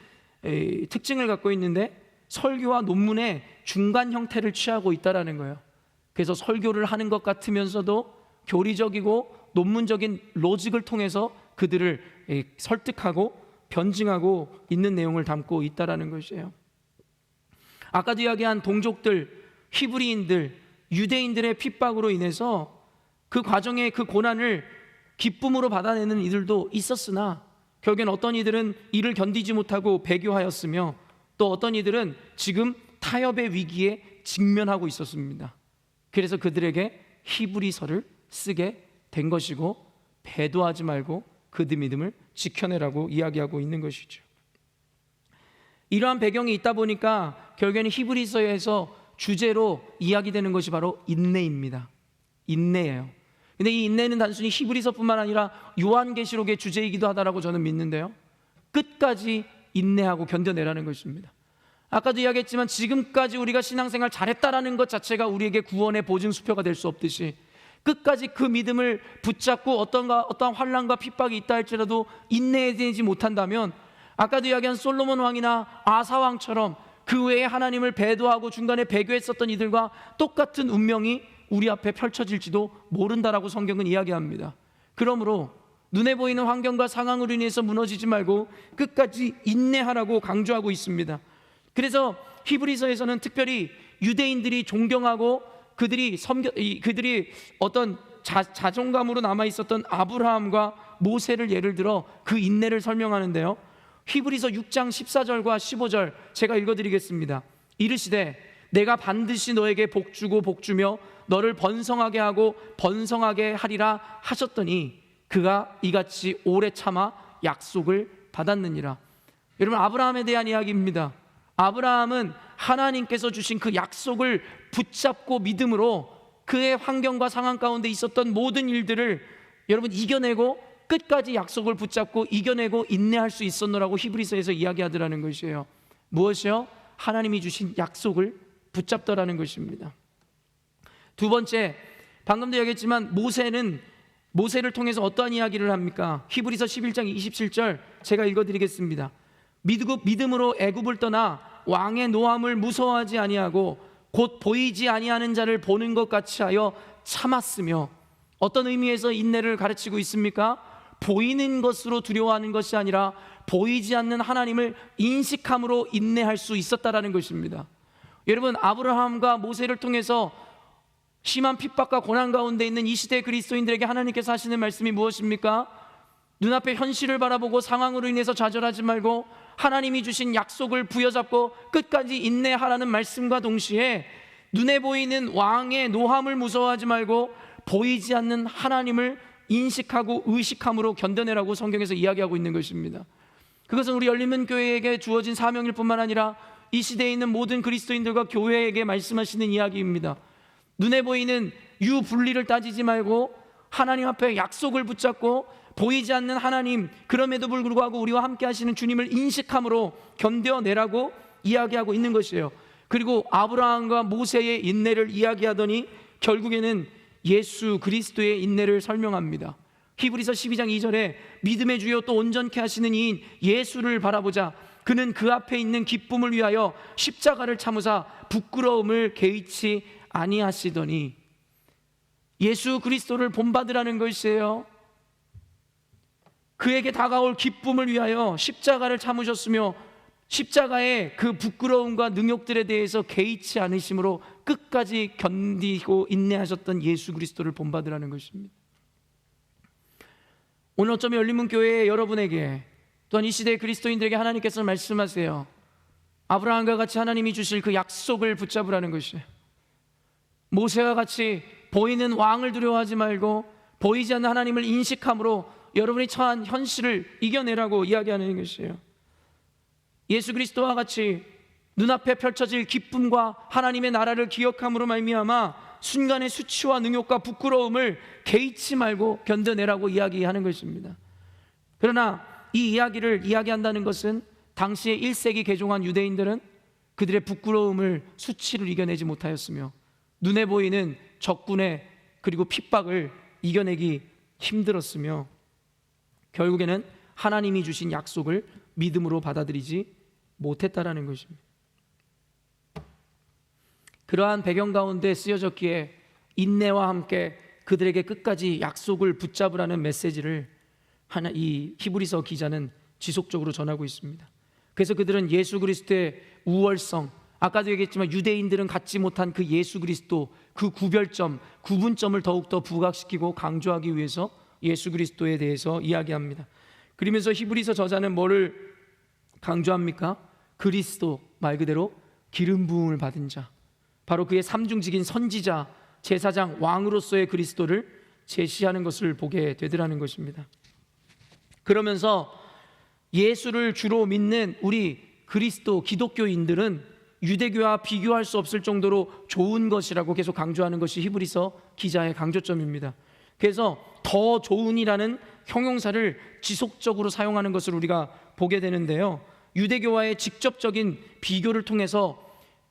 특징을 갖고 있는데 설교와 논문의 중간 형태를 취하고 있다라는 거예요. 그래서 설교를 하는 것 같으면서도 교리적이고 논문적인 로직을 통해서 그들을 설득하고 변증하고 있는 내용을 담고 있다라는 것이에요. 아까도 이야기한 동족들, 히브리인들, 유대인들의 핍박으로 인해서 그 과정의 그 고난을 기쁨으로 받아내는 이들도 있었으나 결국엔 어떤 이들은 이를 견디지 못하고 배교하였으며 또 어떤 이들은 지금 타협의 위기에 직면하고 있었습니다. 그래서 그들에게 히브리서를 쓰게 된 것이고 배도하지 말고 그들 믿음을 지켜내라고 이야기하고 있는 것이죠. 이러한 배경이 있다 보니까 결국에는 히브리서에서 주제로 이야기되는 것이 바로 인내입니다. 인내예요. 근데 이 인내는 단순히 히브리서뿐만 아니라 요한계시록의 주제이기도 하다라고 저는 믿는데요. 끝까지 인내하고 견뎌내라는 것입니다. 아까도 이야기했지만 지금까지 우리가 신앙생활 잘했다라는 것 자체가 우리에게 구원의 보증수표가 될 수 없듯이 끝까지 그 믿음을 붙잡고 어떠한 환난과 핍박이 있다 할지라도 인내해내지 못한다면 아까도 이야기한 솔로몬 왕이나 아사 왕처럼 그 외에 하나님을 배도하고 중간에 배교했었던 이들과 똑같은 운명이 우리 앞에 펼쳐질지도 모른다라고 성경은 이야기합니다. 그러므로 눈에 보이는 환경과 상황으로 인해서 무너지지 말고 끝까지 인내하라고 강조하고 있습니다. 그래서 히브리서에서는 특별히 유대인들이 존경하고 그들이 어떤 자존감으로 남아 있었던 아브라함과 모세를 예를 들어 그 인내를 설명하는데요. 히브리서 6장 14절과 15절 제가 읽어드리겠습니다. 이르시되 내가 반드시 너에게 복주고 복주며 너를 번성하게 하고 번성하게 하리라 하셨더니 그가 이같이 오래 참아 약속을 받았느니라. 여러분, 아브라함에 대한 이야기입니다. 아브라함은 하나님께서 주신 그 약속을 붙잡고 믿음으로 그의 환경과 상황 가운데 있었던 모든 일들을 여러분 이겨내고 끝까지 약속을 붙잡고 이겨내고 인내할 수 있었노라고 히브리서에서 이야기하더라는 것이에요. 무엇이요? 하나님이 주신 약속을 붙잡더라는 것입니다. 두 번째, 방금도 얘기했지만 모세를 통해서 어떠한 이야기를 합니까? 히브리서 11장 27절 제가 읽어드리겠습니다. 믿음으로 애굽을 떠나 왕의 노함을 무서워하지 아니하고 곧 보이지 아니하는 자를 보는 것 같이 하여 참았으며. 어떤 의미에서 인내를 가르치고 있습니까? 보이는 것으로 두려워하는 것이 아니라 보이지 않는 하나님을 인식함으로 인내할 수 있었다라는 것입니다. 여러분, 아브라함과 모세를 통해서 심한 핍박과 고난 가운데 있는 이 시대 그리스도인들에게 하나님께서 하시는 말씀이 무엇입니까? 눈앞의 현실을 바라보고 상황으로 인해서 좌절하지 말고 하나님이 주신 약속을 부여잡고 끝까지 인내하라는 말씀과 동시에 눈에 보이는 왕의 노함을 무서워하지 말고 보이지 않는 하나님을 인식하고 의식함으로 견뎌내라고 성경에서 이야기하고 있는 것입니다. 그것은 우리 열린문교회에게 주어진 사명일 뿐만 아니라 이 시대에 있는 모든 그리스도인들과 교회에게 말씀하시는 이야기입니다. 눈에 보이는 유분리를 따지지 말고 하나님 앞에 약속을 붙잡고 보이지 않는 하나님, 그럼에도 불구하고 우리와 함께 하시는 주님을 인식함으로 견뎌내라고 이야기하고 있는 것이에요. 그리고 아브라함과 모세의 인내를 이야기하더니 결국에는 예수 그리스도의 인내를 설명합니다. 히브리서 12장 2절에 믿음의 주요 또 온전케 하시는 이인 예수를 바라보자. 그는 그 앞에 있는 기쁨을 위하여 십자가를 참으사 부끄러움을 개의치 아니하시더니. 예수 그리스도를 본받으라는 것이에요. 그에게 다가올 기쁨을 위하여 십자가를 참으셨으며 십자가의 그 부끄러움과 능욕들에 대해서 개의치 않으심으로 끝까지 견디고 인내하셨던 예수 그리스도를 본받으라는 것입니다. 오늘 어쩌면 열린문교회의 여러분에게 또한 이 시대의 그리스도인들에게 하나님께서 말씀하세요. 아브라함과 같이 하나님이 주실 그 약속을 붙잡으라는 것이에요. 모세와 같이 보이는 왕을 두려워하지 말고 보이지 않는 하나님을 인식함으로 여러분이 처한 현실을 이겨내라고 이야기하는 것이에요. 예수 그리스도와 같이 눈앞에 펼쳐질 기쁨과 하나님의 나라를 기억함으로 말미암아 순간의 수치와 능욕과 부끄러움을 개의치 말고 견뎌내라고 이야기하는 것입니다. 그러나 이 이야기를 이야기한다는 것은 당시에 1세기 개종한 유대인들은 그들의 부끄러움을 수치를 이겨내지 못하였으며 눈에 보이는 적군의 그리고 핍박을 이겨내기 힘들었으며 결국에는 하나님이 주신 약속을 믿음으로 받아들이지 못했다라는 것입니다. 그러한 배경 가운데 쓰여졌기에 인내와 함께 그들에게 끝까지 약속을 붙잡으라는 메시지를 이 히브리서 기자는 지속적으로 전하고 있습니다. 그래서 그들은 예수 그리스도의 우월성, 아까도 얘기했지만 유대인들은 갖지 못한 그 예수 그리스도, 그 구별점, 구분점을 더욱더 부각시키고 강조하기 위해서 예수 그리스도에 대해서 이야기합니다. 그러면서 히브리서 저자는 뭐를 강조합니까? 그리스도, 말 그대로 기름 부음을 받은 자, 바로 그의 삼중직인 선지자, 제사장, 왕으로서의 그리스도를 제시하는 것을 보게 되더라는 것입니다. 그러면서 예수를 주로 믿는 우리 그리스도 기독교인들은 유대교와 비교할 수 없을 정도로 좋은 것이라고 계속 강조하는 것이 히브리서 기자의 강조점입니다. 그래서 더 좋은이라는 형용사를 지속적으로 사용하는 것을 우리가 보게 되는데요, 유대교와의 직접적인 비교를 통해서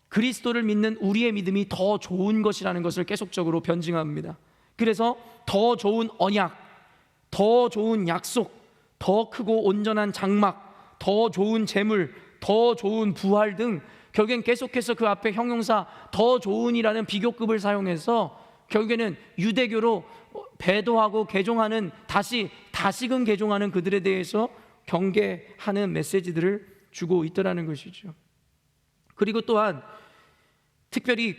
그리스도를 믿는 우리의 믿음이 더 좋은 것이라는 것을 계속적으로 변증합니다. 그래서 더 좋은 언약, 더 좋은 약속, 더 크고 온전한 장막, 더 좋은 재물, 더 좋은 부활 등 결국엔 계속해서 그 앞에 형용사 더 좋은이라는 비교급을 사용해서 결국에는 유대교로 배도하고 개종하는, 다시금 개종하는 그들에 대해서 경계하는 메시지들을 주고 있더라는 것이죠. 그리고 또한 특별히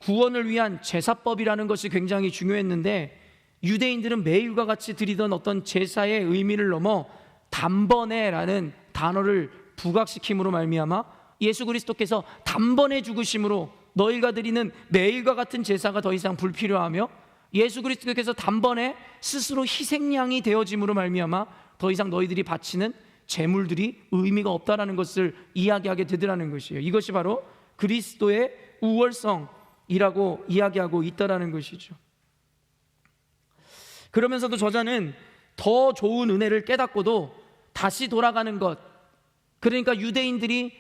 구원을 위한 제사법이라는 것이 굉장히 중요했는데, 유대인들은 매일과 같이 드리던 어떤 제사의 의미를 넘어 단번에라는 단어를 부각시킴으로 말미암아 예수 그리스도께서 단번에 죽으심으로 너희가 드리는 매일과 같은 제사가 더 이상 불필요하며, 예수 그리스도께서 단번에 스스로 희생양이 되어짐으로 말미암아 더 이상 너희들이 바치는 제물들이 의미가 없다라는 것을 이야기하게 되더라는 것이에요. 이것이 바로 그리스도의 우월성이라고 이야기하고 있다라는 것이죠. 그러면서도 저자는 더 좋은 은혜를 깨닫고도 다시 돌아가는 것, 그러니까 유대인들이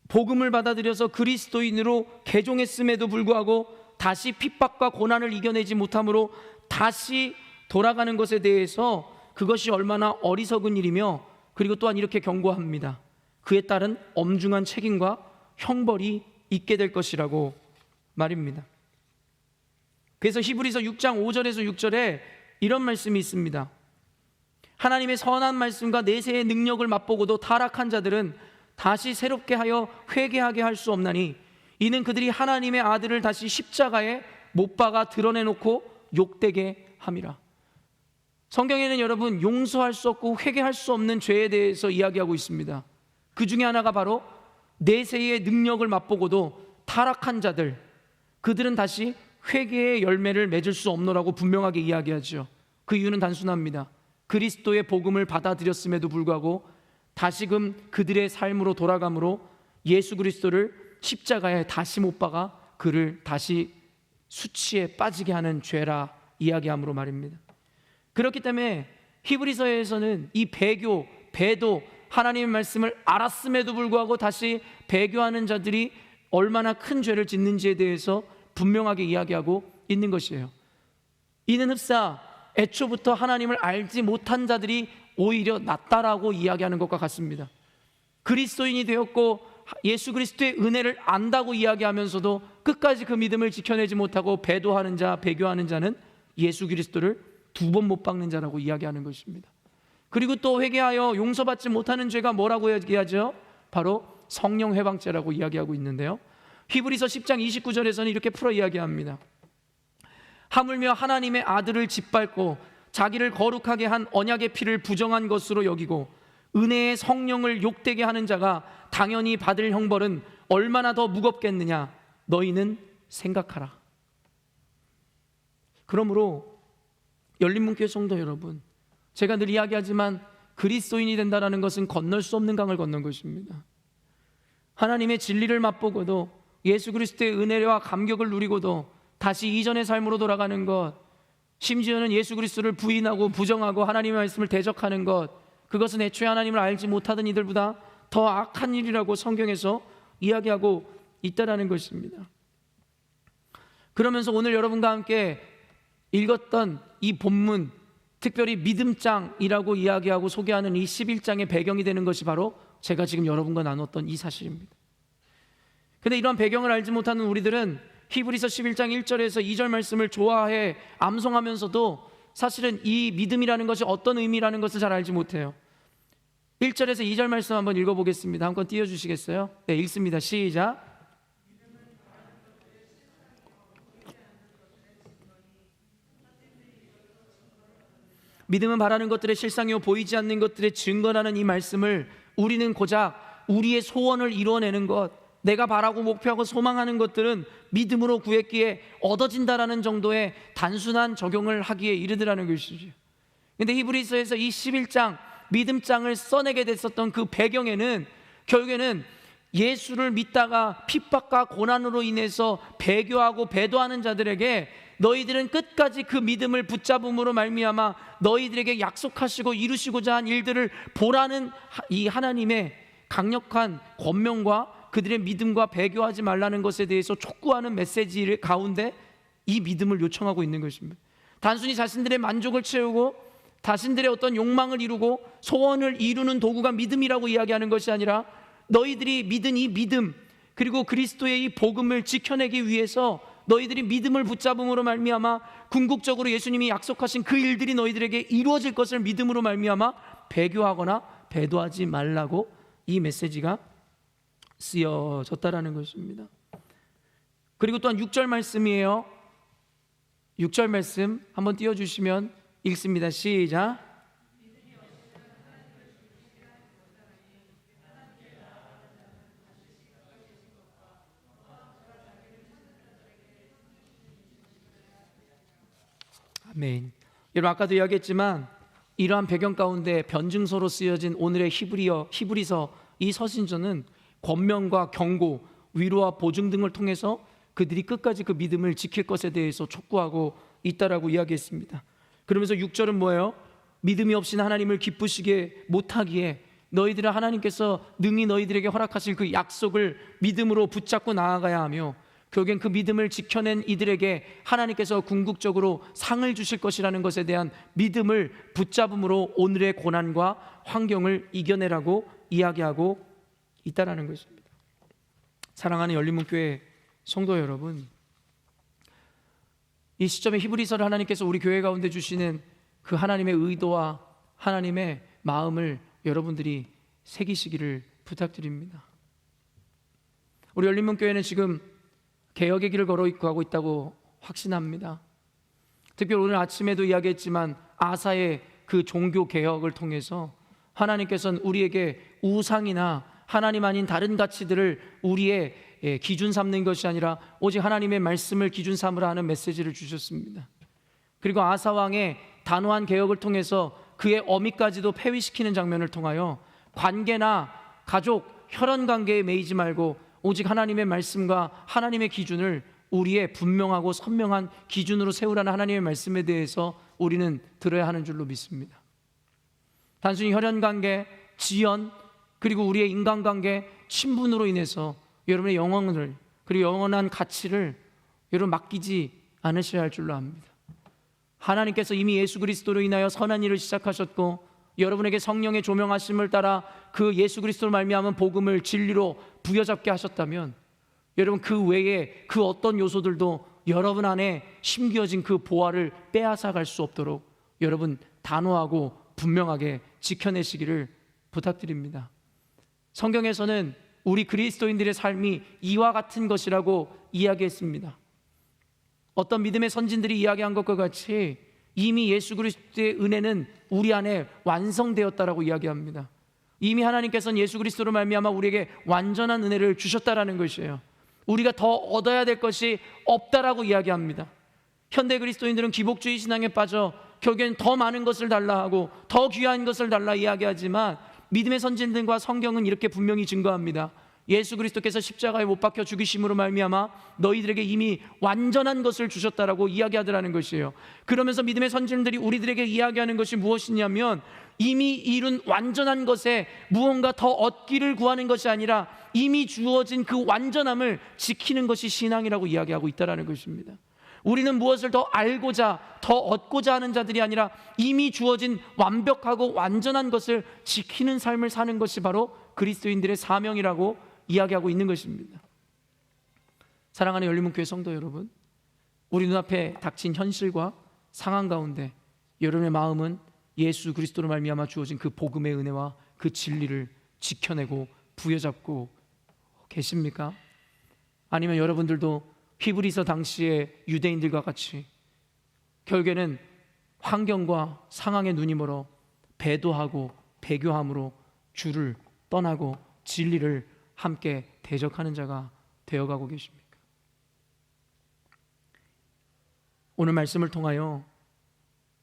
복음을 받아들여서 그리스도인으로 개종했음에도 불구하고 다시 핍박과 고난을 이겨내지 못함으로 다시 돌아가는 것에 대해서 그것이 얼마나 어리석은 일이며, 그리고 또한 이렇게 경고합니다. 그에 따른 엄중한 책임과 형벌이 있게 될 것이라고 말입니다. 그래서 히브리서 6장 5절에서 6절에 이런 말씀이 있습니다. 하나님의 선한 말씀과 내세의 능력을 맛보고도 타락한 자들은 다시 새롭게 하여 회개하게 할 수 없나니, 이는 그들이 하나님의 아들을 다시 십자가에 못 박아 드러내놓고 욕되게 함이라. 성경에는 여러분, 용서할 수 없고 회개할 수 없는 죄에 대해서 이야기하고 있습니다. 그 중에 하나가 바로 내세의 능력을 맛보고도 타락한 자들, 그들은 다시 회개의 열매를 맺을 수 없노라고 분명하게 이야기하죠. 그 이유는 단순합니다. 그리스도의 복음을 받아들였음에도 불구하고 다시금 그들의 삶으로 돌아감으로 예수 그리스도를 십자가에 다시 못 박아 그를 다시 수치에 빠지게 하는 죄라 이야기함으로 말입니다. 그렇기 때문에 히브리서에서는 이 배교, 배도, 하나님의 말씀을 알았음에도 불구하고 다시 배교하는 자들이 얼마나 큰 죄를 짓는지에 대해서 분명하게 이야기하고 있는 것이에요. 이는 흡사 애초부터 하나님을 알지 못한 자들이 오히려 낫다라고 이야기하는 것과 같습니다. 그리스도인이 되었고 예수 그리스도의 은혜를 안다고 이야기하면서도 끝까지 그 믿음을 지켜내지 못하고 배도하는 자, 배교하는 자는 예수 그리스도를 2번 못 박는 자라고 이야기하는 것입니다. 그리고 또 회개하여 용서받지 못하는 죄가 뭐라고 얘기하죠? 바로 성령 회방죄라고 이야기하고 있는데요, 히브리서 10장 29절에서는 이렇게 풀어 이야기합니다. 하물며 하나님의 아들을 짓밟고 자기를 거룩하게 한 언약의 피를 부정한 것으로 여기고 은혜의 성령을 욕되게 하는 자가 당연히 받을 형벌은 얼마나 더 무겁겠느냐, 너희는 생각하라. 그러므로 열린문교회 성도 여러분, 제가 늘 이야기하지만 그리스도인이 된다는 것은 건널 수 없는 강을 건넌 것입니다. 하나님의 진리를 맛보고도 예수 그리스도의 은혜와 감격을 누리고도 다시 이전의 삶으로 돌아가는 것, 심지어는 예수 그리스도를 부인하고 부정하고 하나님의 말씀을 대적하는 것, 그것은 애초에 하나님을 알지 못하던 이들보다 더 악한 일이라고 성경에서 이야기하고 있다는 것입니다. 그러면서 오늘 여러분과 함께 읽었던 이 본문, 특별히 믿음장이라고 이야기하고 소개하는 이 11장의 배경이 되는 것이 바로 제가 지금 여러분과 나눴던 이 사실입니다. 그런데 이러한 배경을 알지 못하는 우리들은 히브리서 11장 1절에서 2절 말씀을 좋아해 암송하면서도 사실은 이 믿음이라는 것이 어떤 의미라는 것을 잘 알지 못해요. 1절에서 2절 말씀 한번 읽어보겠습니다. 한번 띄워주시겠어요? 네, 읽습니다. 시작. 믿음은 바라는 것들의 실상이요 보이지 않는 것들의 증거라는 이 말씀을 우리는 고작 우리의 소원을 이루어내는 것, 내가 바라고 목표하고 소망하는 것들은 믿음으로 구했기에 얻어진다라는 정도의 단순한 적용을 하기에 이르더라는 것이죠. 그런데 히브리서에서 이 11장 믿음장을 써내게 됐었던 그 배경에는 결국에는 예수를 믿다가 핍박과 고난으로 인해서 배교하고 배도하는 자들에게 너희들은 끝까지 그 믿음을 붙잡음으로 말미암아 너희들에게 약속하시고 이루시고자 한 일들을 보라는 이 하나님의 강력한 권면과 그들의 믿음과 배교하지 말라는 것에 대해서 촉구하는 메시지 가운데 이 믿음을 요청하고 있는 것입니다. 단순히 자신들의 만족을 채우고 자신들의 어떤 욕망을 이루고 소원을 이루는 도구가 믿음이라고 이야기하는 것이 아니라 너희들이 믿은 이 믿음, 그리고 그리스도의 이 복음을 지켜내기 위해서 너희들이 믿음을 붙잡음으로 말미암아 궁극적으로 예수님이 약속하신 그 일들이 너희들에게 이루어질 것을 믿음으로 말미암아 배교하거나 배도하지 말라고 이 메시지가 쓰여졌다라는 것입니다. 그리고 또한 6절 말씀이에요. 6절 말씀 한번 띄워주시면 읽습니다. 시작. 아멘. 여러분, 아까도 이야기했지만 이러한 배경 가운데 변증서로 쓰여진 오늘의 히브리서 이 서신서는 권면과 경고, 위로와 보증 등을 통해서 그들이 끝까지 그 믿음을 지킬 것에 대해서 촉구하고 있다라고 이야기했습니다. 그러면서 6절은 뭐예요? 믿음이 없이는 하나님을 기쁘시게 못하기에 너희들은 하나님께서 능히 너희들에게 허락하실 그 약속을 믿음으로 붙잡고 나아가야 하며 결국엔 그 믿음을 지켜낸 이들에게 하나님께서 궁극적으로 상을 주실 것이라는 것에 대한 믿음을 붙잡음으로 오늘의 고난과 환경을 이겨내라고 이야기하고 있다라는 것입니다. 사랑하는 열린문교회 성도 여러분, 이 시점에 히브리서를 하나님께서 우리 교회 가운데 주시는 그 하나님의 의도와 하나님의 마음을 여러분들이 새기시기를 부탁드립니다. 우리 열린문교회는 지금 개혁의 길을 걸어가고 있다고 확신합니다. 특별히 오늘 아침에도 이야기했지만 아사의 그 종교 개혁을 통해서 하나님께서는 우리에게 우상이나 하나님 아닌 다른 가치들을 우리의 기준 삼는 것이 아니라 오직 하나님의 말씀을 기준 삼으라 하는 메시지를 주셨습니다. 그리고 아사 왕의 단호한 개혁을 통해서 그의 어미까지도 폐위시키는 장면을 통하여 관계나 가족, 혈연 관계에 매이지 말고 오직 하나님의 말씀과 하나님의 기준을 우리의 분명하고 선명한 기준으로 세우라는 하나님의 말씀에 대해서 우리는 들어야 하는 줄로 믿습니다. 단순히 혈연관계, 지연, 그리고 우리의 인간관계, 친분으로 인해서 여러분의 영혼을, 그리고 영원한 가치를 여러분 맡기지 않으셔야 할 줄로 압니다. 하나님께서 이미 예수 그리스도로 인하여 선한 일을 시작하셨고 여러분에게 성령의 조명하심을 따라 그 예수 그리스도로 말미암은 복음을 진리로 부여잡게 하셨다면 여러분 그 외에 그 어떤 요소들도 여러분 안에 심겨진 그 보화를 빼앗아갈 수 없도록 여러분 단호하고 분명하게 지켜내시기를 부탁드립니다. 성경에서는 우리 그리스도인들의 삶이 이와 같은 것이라고 이야기했습니다. 어떤 믿음의 선진들이 이야기한 것과 같이 이미 예수 그리스도의 은혜는 우리 안에 완성되었다라고 이야기합니다. 이미 하나님께서는 예수 그리스도로 말미암아 우리에게 완전한 은혜를 주셨다라는 것이에요. 우리가 더 얻어야 될 것이 없다라고 이야기합니다. 현대 그리스도인들은 기복주의 신앙에 빠져 결국엔 더 많은 것을 달라 하고 더 귀한 것을 달라 이야기하지만 믿음의 선진들과 성경은 이렇게 분명히 증거합니다. 예수 그리스도께서 십자가에 못 박혀 죽이심으로 말미암아 너희들에게 이미 완전한 것을 주셨다라고 이야기하더라는 것이에요. 그러면서 믿음의 선진들이 우리들에게 이야기하는 것이 무엇이냐면 이미 이룬 완전한 것에 무언가 더 얻기를 구하는 것이 아니라 이미 주어진 그 완전함을 지키는 것이 신앙이라고 이야기하고 있다는 것입니다. 우리는 무엇을 더 알고자 더 얻고자 하는 자들이 아니라 이미 주어진 완벽하고 완전한 것을 지키는 삶을 사는 것이 바로 그리스도인들의 사명이라고 이야기하고 있는 것입니다. 사랑하는 열린문교회 성도 여러분, 우리 눈앞에 닥친 현실과 상황 가운데 여러분의 마음은 예수 그리스도로 말미암아 주어진 그 복음의 은혜와 그 진리를 지켜내고 부여잡고 계십니까? 아니면 여러분들도 히브리서 당시의 유대인들과 같이 결국에는 환경과 상황에 눈이 멀어 배도하고 배교함으로 주를 떠나고 진리를 함께 대적하는 자가 되어가고 계십니까? 오늘 말씀을 통하여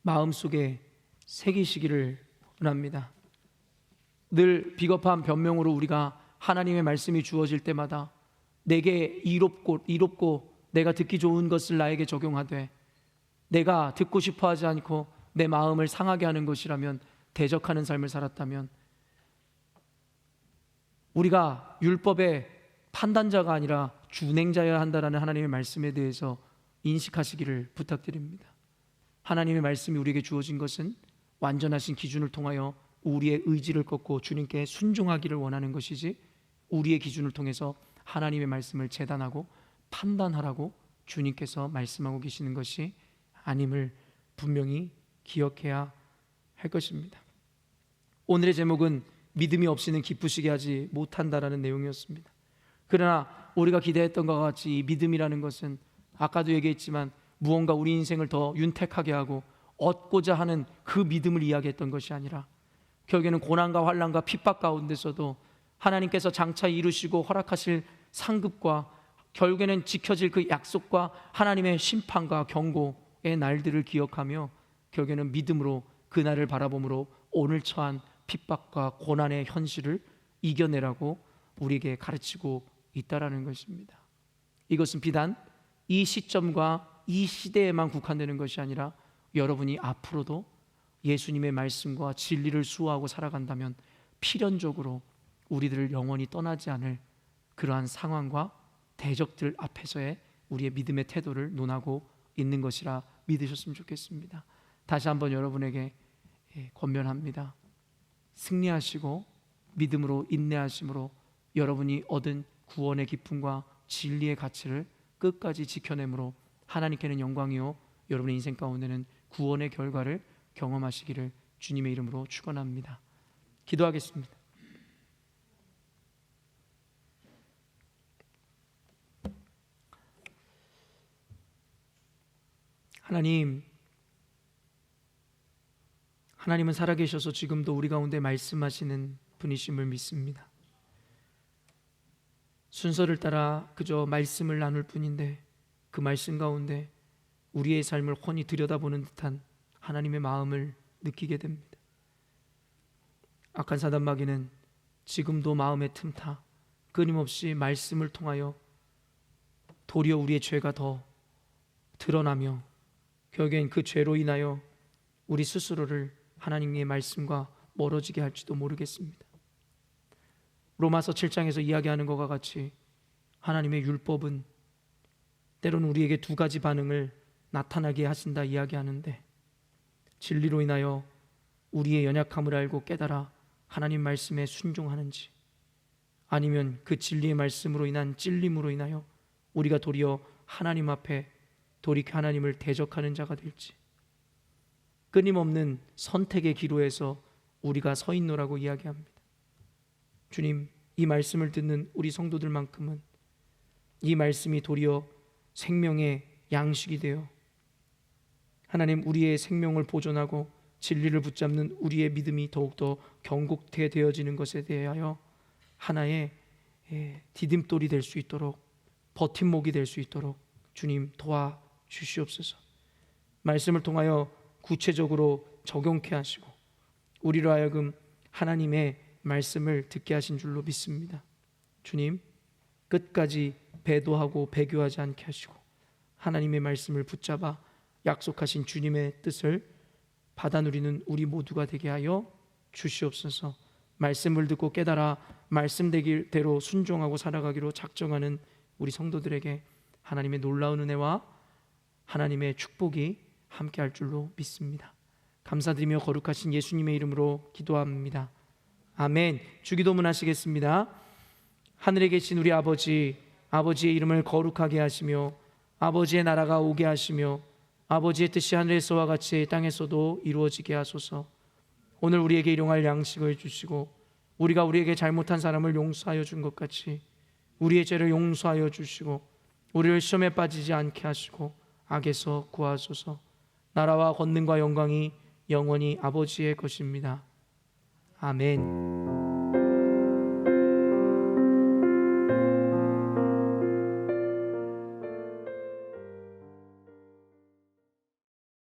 마음속에 새기시기를 원합니다. 늘 비겁한 변명으로 우리가 하나님의 말씀이 주어질 때마다 내게 이롭고 내가 듣기 좋은 것을 나에게 적용하되 내가 듣고 싶어 하지 않고 내 마음을 상하게 하는 것이라면 대적하는 삶을 살았다면 우리가 율법의 판단자가 아니라 준행자여야 한다라는 하나님의 말씀에 대해서 인식하시기를 부탁드립니다. 하나님의 말씀이 우리에게 주어진 것은 완전하신 기준을 통하여 우리의 의지를 꺾고 주님께 순종하기를 원하는 것이지 우리의 기준을 통해서 하나님의 말씀을 재단하고 판단하라고 주님께서 말씀하고 계시는 것이 아님을 분명히 기억해야 할 것입니다. 오늘의 제목은 믿음이 없이는 기쁘시게 하지 못한다라는 내용이었습니다. 그러나 우리가 기대했던 것과 같이 이 믿음이라는 것은 아까도 얘기했지만 무언가 우리 인생을 더 윤택하게 하고 얻고자 하는 그 믿음을 이야기했던 것이 아니라 결국에는 고난과 환난과 핍박 가운데서도 하나님께서 장차 이루시고 허락하실 상급과 결국에는 지켜질 그 약속과 하나님의 심판과 경고의 날들을 기억하며 결국에는 믿음으로 그날을 바라봄으로 오늘 처한 핍박과 고난의 현실을 이겨내라고 우리에게 가르치고 있다라는 것입니다. 이것은 비단 이 시점과 이 시대에만 국한되는 것이 아니라 여러분이 앞으로도 예수님의 말씀과 진리를 수호하고 살아간다면 필연적으로 우리들을 영원히 떠나지 않을 그러한 상황과 대적들 앞에서의 우리의 믿음의 태도를 논하고 있는 것이라 믿으셨으면 좋겠습니다. 다시 한번 여러분에게 권면합니다. 승리하시고 믿음으로 인내하심으로 여러분이 얻은 구원의 기쁨과 진리의 가치를 끝까지 지켜내므로 하나님께는 영광이요 여러분의 인생 가운데는 구원의 결과를 경험하시기를 주님의 이름으로 축원합니다. 기도하겠습니다. 하나님은 살아계셔서 지금도 우리 가운데 말씀하시는 분이심을 믿습니다. 순서를 따라 그저 말씀을 나눌 뿐인데 그 말씀 가운데 우리의 삶을 훤히 들여다보는 듯한 하나님의 마음을 느끼게 됩니다. 악한 사단 마귀는 지금도 마음의 틈타 끊임없이 말씀을 통하여 도리어 우리의 죄가 더 드러나며 결국엔 그 죄로 인하여 우리 스스로를 하나님의 말씀과 멀어지게 할지도 모르겠습니다. 로마서 7장에서 이야기하는 것과 같이 하나님의 율법은 때로는 우리에게 두 가지 반응을 나타나게 하신다 이야기하는데 진리로 인하여 우리의 연약함을 알고 깨달아 하나님 말씀에 순종하는지 아니면 그 진리의 말씀으로 인한 찔림으로 인하여 우리가 도리어 하나님 앞에 돌이켜 하나님을 대적하는 자가 될지 끊임없는 선택의 기로에서 우리가 서 있노라고 이야기합니다. 주님, 이 말씀을 듣는 우리 성도들만큼은 이 말씀이 도리어 생명의 양식이 되어 하나님 우리의 생명을 보존하고 진리를 붙잡는 우리의 믿음이 더욱더 견고케 되어지는 것에 대하여 하나의 디딤돌이 될 수 있도록 버팀목이 될 수 있도록 주님 도와주시옵소서. 말씀을 통하여 구체적으로 적용케 하시고 우리로 하여금 하나님의 말씀을 듣게 하신 줄로 믿습니다. 주님, 끝까지 배도하고 배교하지 않게 하시고 하나님의 말씀을 붙잡아 약속하신 주님의 뜻을 받아 누리는 우리 모두가 되게 하여 주시옵소서. 말씀을 듣고 깨달아 말씀대로 순종하고 살아가기로 작정하는 우리 성도들에게 하나님의 놀라운 은혜와 하나님의 축복이 함께할 줄로 믿습니다. 감사드리며 거룩하신 예수님의 이름으로 기도합니다. 아멘. 주기도문 하시겠습니다. 하늘에 계신 우리 아버지, 아버지의 이름을 거룩하게 하시며 아버지의 나라가 오게 하시며 아버지의 뜻이 하늘에서와 같이 땅에서도 이루어지게 하소서. 오늘 우리에게 일용할 양식을 주시고 우리가 우리에게 잘못한 사람을 용서하여 준 것 같이 우리의 죄를 용서하여 주시고 우리를 시험에 빠지지 않게 하시고 악에서 구하소서. 나라와 권능과 영광이 영원히 아버지의 것입니다. 아멘.